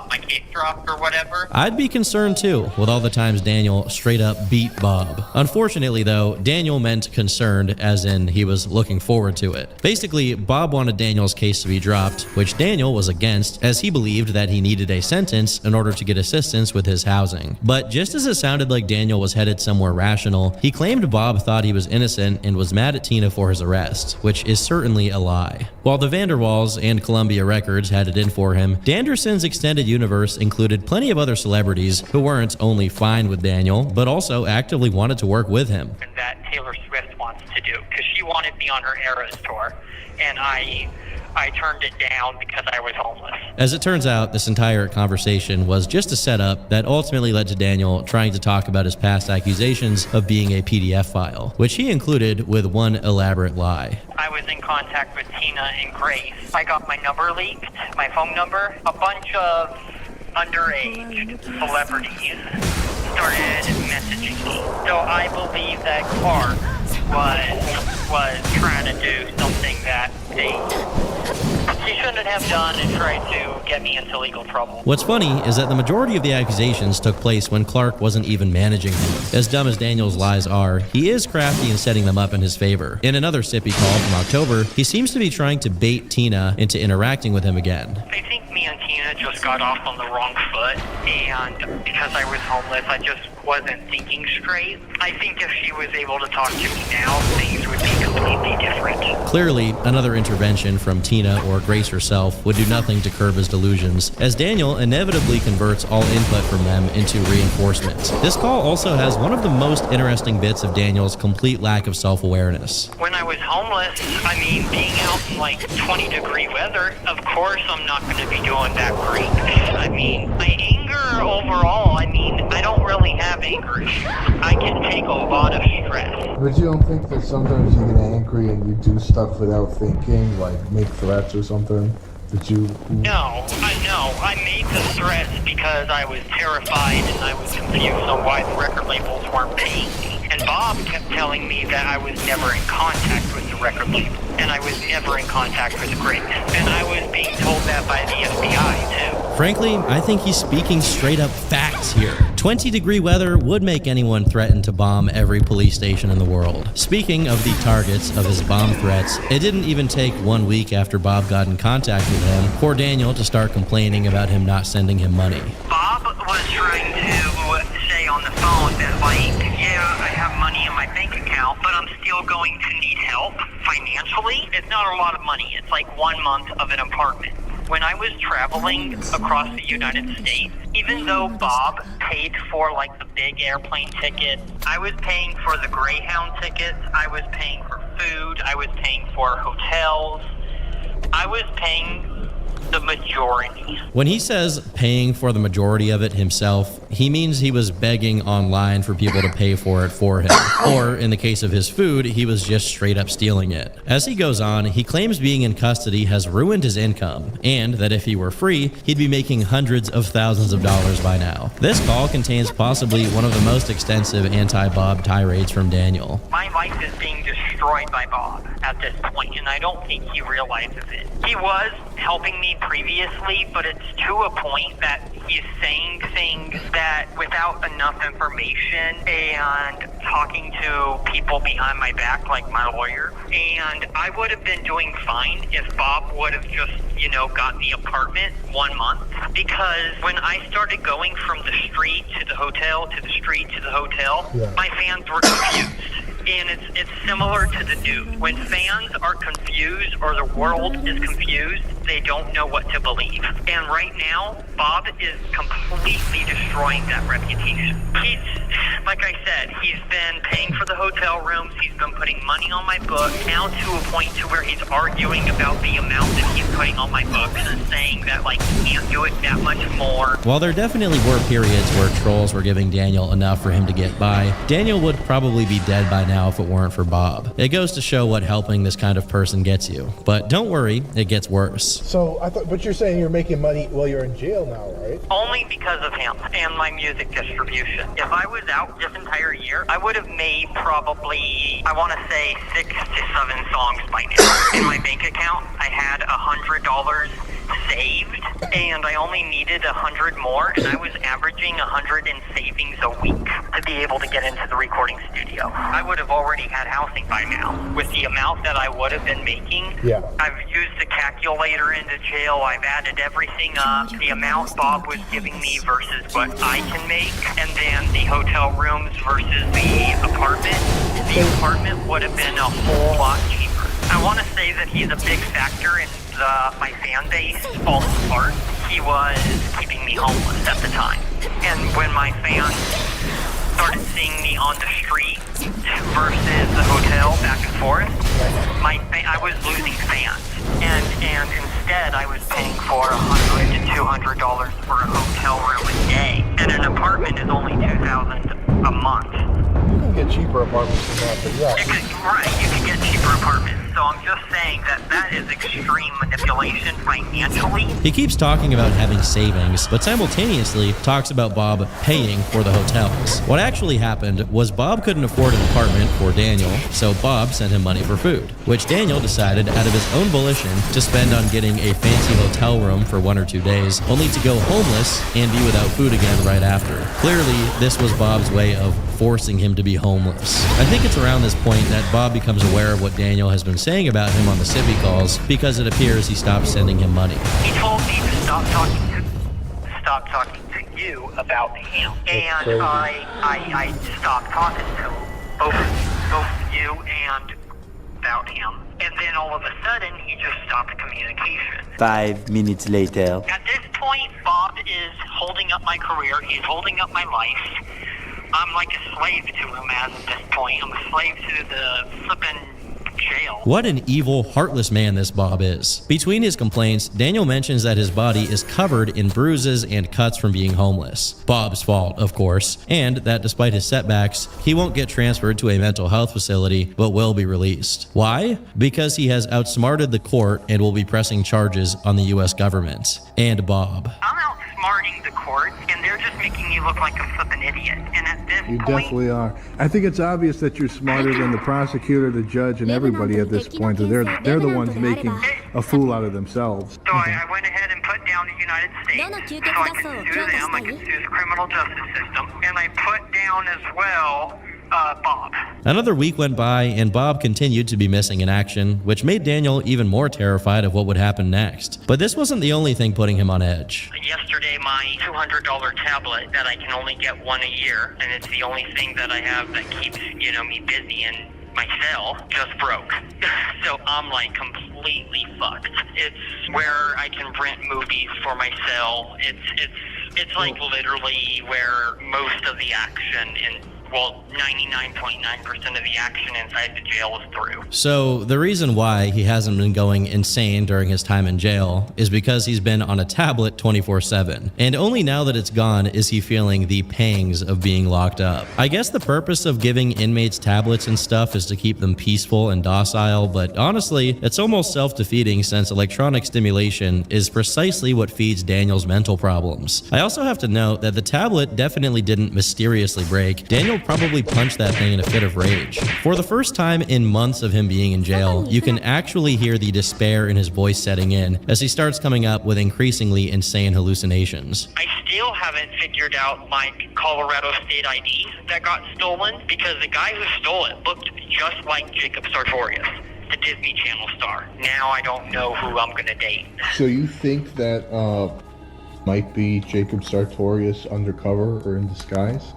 My case dropped or whatever. I'd be concerned too, with all the times Daniel straight up beat Bob. Unfortunately though, Daniel meant concerned as in he was looking forward to it. Basically, Bob wanted Daniel's case to be dropped, which Daniel was against as he believed that he needed a sentence in order to get assistance with his housing. But just as it sounded like Daniel was headed somewhere rational, he claimed Bob thought he was innocent and was mad at Tina for his arrest, which is certainly a lie. While the Vanderwalls and Columbia Records had it in for him, Danderson's extended universe included plenty of other celebrities who weren't only fine with Daniel, but also actively wanted to work with him. That Taylor Swift wants to do, because she wanted me on her Eras tour, and I turned it down because I was homeless. As it turns out, this entire conversation was just a setup that ultimately led to Daniel trying to talk about his past accusations of being a PDF file, which he included with one elaborate lie. I was in contact with Tina and Grace. I got my number leaked, my phone number. A bunch of underage celebrities started messaging me. So I believe that Clark was trying to do something that he shouldn't have done and tried to get me into legal trouble. What's funny is that the majority of the accusations took place when Clark wasn't even managing him. As dumb as Daniel's lies are, he is crafty in setting them up in his favor. In another Sippy call from October, he seems to be trying to bait Tina into interacting with him again. I think me and Tina just got off on the wrong foot, and because I was homeless, I just wasn't thinking straight. I think if she was able to talk to me now, things would be completely different. Clearly, another intervention from Tina or Grace herself would do nothing to curb his delusions, as Daniel inevitably converts all input from them into reinforcement. This call also has one of the most interesting bits of Daniel's complete lack of self-awareness. When I was homeless, I mean, being out in like 20-degree weather, of course I'm not going to be doing that great. I mean, my anger overall, I mean, I don't really have anger issues. I can take a lot of stress. But you don't think that sometimes you get angry and you do stuff without thinking, like make threats or something? that you... No, I made the threats because I was terrified and I was confused on why the record labels weren't paying me. And Bob kept telling me that I was never in contact with the record label, and I was never in contact with Grace. And I was being told that by the FBI, too. Frankly, I think he's speaking straight up facts here. 20-degree weather would make anyone threaten to bomb every police station in the world. Speaking of the targets of his bomb threats, it didn't even take 1 week after Bob got in contact with him for Daniel to start complaining about him not sending him money. Bob was trying to say on the phone that, like, yeah, I have money in my bank account, but I'm still going to need help financially. It's not a lot of money. It's like 1 month of an apartment. When I was traveling across the United States, even though Bob paid for like the big airplane tickets, I was paying for the Greyhound tickets, I was paying for food, I was paying for hotels, I was paying the majority. When he says paying for the majority of it himself, he means he was begging online for people to pay for it for him. Or in the case of his food, he was just straight up stealing it. As he goes on, he claims being in custody has ruined his income, and that if he were free, he'd be making hundreds of thousands of dollars by now. This call contains possibly one of the most extensive anti-Bob tirades from Daniel. My life is being destroyed by Bob at this point, and I don't think he realizes it. He was helping me previously, but it's to a point that he's saying things that without enough information and talking to people behind my back, like my lawyer. And I would have been doing fine if Bob would have just, got the apartment 1 month. Because when I started going from the street to the hotel, to the street to the hotel, my fans were confused. And it's similar to the news. When fans are confused or the world is confused, they don't know what to believe. And right now, Bob is completely destroying that reputation. He's, like I said, he's been paying for the hotel rooms, he's been putting money on my book, now to a point to where he's arguing about the amount that he's putting on my books and saying that, like, he can't do it that much more. While there definitely were periods where trolls were giving Daniel enough for him to get by, Daniel would probably be dead by now if it weren't for Bob. It goes to show what helping this kind of person gets you. But don't worry, it gets worse. So, but you're saying you're making money while you're in jail now, right? Only because of him and my music distribution. If I was out this entire year, I would have made probably, I want to say 6 to 7 songs by now. In my bank account, I had $100 saved, and I only needed 100 more, and I was averaging 100 in savings a week to be able to get into the recording studio. I would have already had housing by now. With the amount that I would have been making, I've used the calculator in the jail, I've added everything up, the amount Bob was giving me versus what I can make, and then the hotel rooms versus the apartment. The apartment would have been a whole lot cheaper. I want to say that he's a big factor in my fan base falling apart. He was keeping me homeless at the time. And when my fans started seeing me on the street versus the hotel back and forth, I was losing fans. And instead I was paying for $100 to $200 for a hotel room a day. And an apartment is only $2,000 a month. You can get cheaper apartments than that, but yeah. You can get cheaper apartments. So I'm just saying that is extreme manipulation financially. He keeps talking about having savings, but simultaneously talks about Bob paying for the hotels. What actually happened was Bob couldn't afford an apartment for Daniel, so Bob sent him money for food, which Daniel decided out of his own volition to spend on getting a fancy hotel room for 1 or 2 days, only to go homeless and be without food again right after. Clearly, this was Bob's way of forcing him to be homeless. I think it's around this point that Bob becomes aware of what Daniel has been saying about him on the Sibby calls, because it appears he stopped sending him money. He told me to stop talking to you about him, and I stopped talking to him, both you and about him. And then all of a sudden, he just stopped communication. 5 minutes later. At this point, Bob is holding up my career. He's holding up my life. I'm like a slave to him at this point. I'm a slave to the flippin' jail. What an evil, heartless man this Bob is. Between his complaints, Daniel mentions that his body is covered in bruises and cuts from being homeless. Bob's fault, of course, and that despite his setbacks, he won't get transferred to a mental health facility, but will be released. Why? Because he has outsmarted the court and will be pressing charges on the US government. And Bob. I'm outsmarting the court, and they're just making me look like a flippin' idiot. And at this You point, definitely are. I think it's obvious that you're smarter than the prosecutor, the judge, and everybody at this point. They're the ones making a fool out of themselves. so I went ahead and put down the United States so I can sue them, I can sue the criminal justice system, and I put down as well Bob. Another week went by, and Bob continued to be missing in action, which made Daniel even more terrified of what would happen next. But this wasn't the only thing putting him on edge. Yesterday, my $200 tablet that I can only get one a year, and it's the only thing that I have that keeps, me busy in my cell, just broke. So I'm like completely fucked. It's where I can rent movies for my cell. It's like literally where most of the action in 99.9% of the action inside the jail is through. So the reason why he hasn't been going insane during his time in jail is because he's been on a tablet 24/7. And only now that it's gone is he feeling the pangs of being locked up. I guess the purpose of giving inmates tablets and stuff is to keep them peaceful and docile, but honestly, it's almost self-defeating since electronic stimulation is precisely what feeds Daniel's mental problems. I also have to note that the tablet definitely didn't mysteriously break. Daniel probably punched that thing in a fit of rage. For the first time in months of him being in jail, you can actually hear the despair in his voice setting in as he starts coming up with increasingly insane hallucinations. I still haven't figured out my Colorado state ID that got stolen because the guy who stole it looked just like Jacob Sartorius, the Disney Channel star. Now I don't know who I'm gonna date. So you think that might be Jacob Sartorius undercover or in disguise?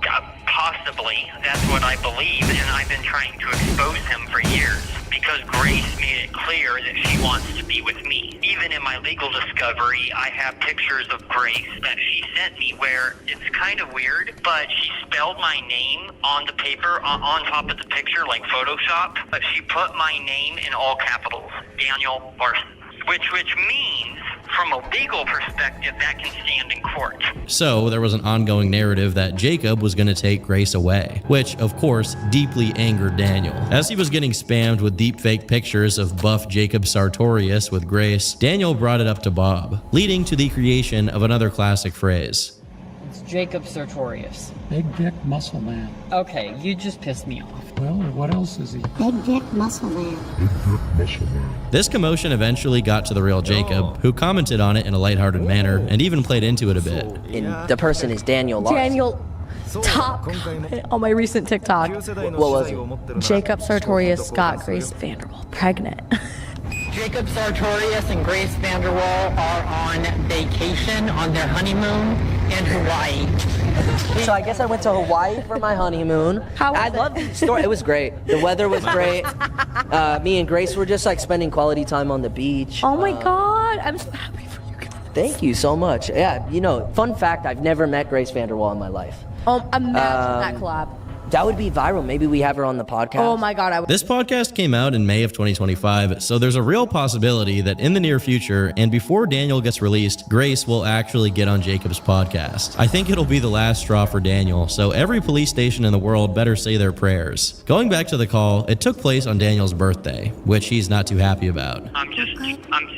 Possibly. That's what I believe, and I've been trying to expose him for years because Grace made it clear that she wants to be with me. Even in my legal discovery, I have pictures of Grace that she sent me where it's kind of weird, but she spelled my name on the paper on top of the picture like Photoshop, but she put my name in all capitals, Daniel Larson, which means from a legal perspective, that can stand in court. So there was an ongoing narrative that Jacob was going to take Grace away, which of course deeply angered Daniel. As he was getting spammed with deepfake pictures of buff Jacob Sartorius with Grace, Daniel brought it up to Bob, leading to the creation of another classic phrase. It's Jacob Sartorius. Big dick muscle man. Okay, you just pissed me off. Well, what else is he? Big dick muscle man. This commotion eventually got to the real Jacob, who commented on it in a lighthearted manner and even played into it a bit. And the person is Daniel Larson. Daniel, top comment on my recent TikTok. What was it? Jacob Sartorius got Grace Vanderbilt pregnant. Jacob Sartorius and Grace Vanderwall are on vacation on their honeymoon in Hawaii. So I guess I went to Hawaii for my honeymoon. I love the story. It was great. The weather was great. Me and Grace were just like spending quality time on the beach. Oh my God, I'm so happy for you guys. Thank you so much. Yeah, fun fact, I've never met Grace Vanderwall in my life. Imagine that collab. That would be viral. Maybe we have her on the podcast. Oh my God. This podcast came out in May of 2025, so there's a real possibility that in the near future, and before Daniel gets released, Grace will actually get on Jacob's podcast. I think it'll be the last straw for Daniel, so every police station in the world better say their prayers. Going back to the call, it took place on Daniel's birthday, which he's not too happy about. I'm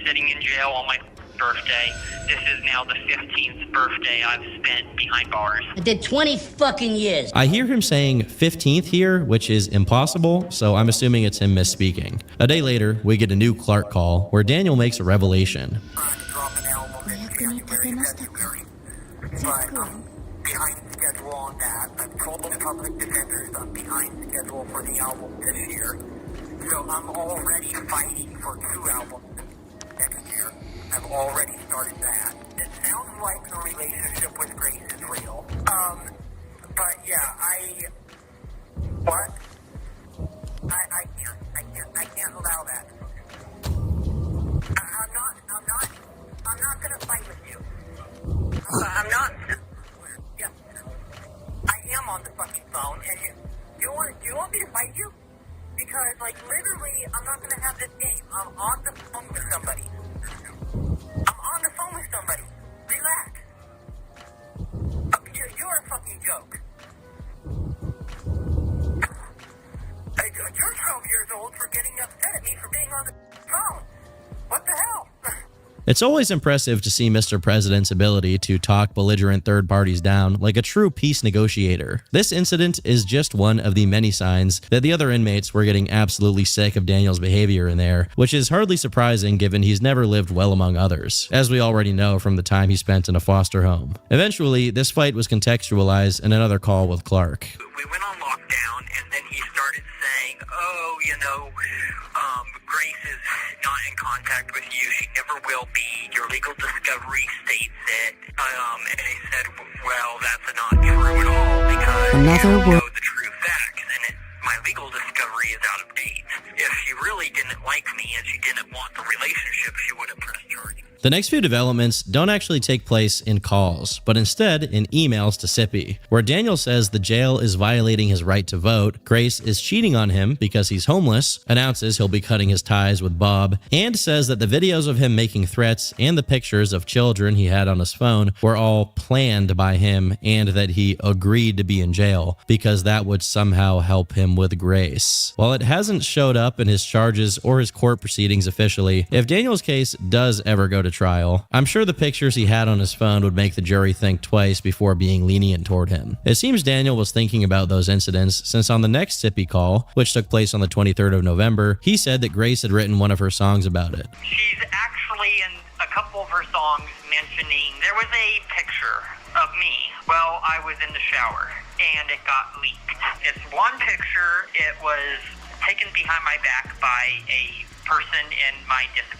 sitting in jail on my birthday. This is now the 15th birthday I've spent behind bars. I did 20 fucking years. I hear him saying 15th here, which is impossible, so I'm assuming it's him misspeaking. A day later, we get a new Clark call where Daniel makes a revelation. Behind schedule on that. I've told the public defenders I'm behind schedule for the album this year. So I'm already fighting for 2 albums next year. I've already started that. It sounds like the relationship with Grace is real. But yeah, I can't allow that. I'm not gonna fight with you. I'm not. Yeah. I am on the fucking phone, and you want me to fight you? Because, like, literally, I'm not gonna have this game. I'm on the phone with somebody. Relax. You're a fucking joke. You're 12 years old for getting upset at me for being on the phone. What the hell? It's always impressive to see Mr. President's ability to talk belligerent third parties down like a true peace negotiator. This incident is just one of the many signs that the other inmates were getting absolutely sick of Daniel's behavior in there, which is hardly surprising given he's never lived well among others, as we already know from the time he spent in a foster home. Eventually, this fight was contextualized in another call with Clark. We went on lockdown, and then he started saying, oh, you know, Grace is not in contact with you. She never will be. Your legal discovery states it. And he said, well, that's not true at all because you know the true facts, and my legal discovery is out of date. If she really didn't like me and she didn't want the relationship, she would have pressed charges. The next few developments don't actually take place in calls, but instead in emails to Sippy, where Daniel says the jail is violating his right to vote, Grace is cheating on him because he's homeless, announces he'll be cutting his ties with Bob, and says that the videos of him making threats and the pictures of children he had on his phone were all planned by him and that he agreed to be in jail because that would somehow help him with Grace. While it hasn't showed up in his charges or his court proceedings officially, if Daniel's case does ever go to trial, I'm sure the pictures he had on his phone would make the jury think twice before being lenient toward him. It seems Daniel was thinking about those incidents since on the next Sippy call, which took place on the 23rd of November, he said that Grace had written one of her songs about it. She's actually in a couple of her songs mentioning there was a picture of me while I was in the shower and it got leaked. It's one picture. It was taken behind my back by a person in my disability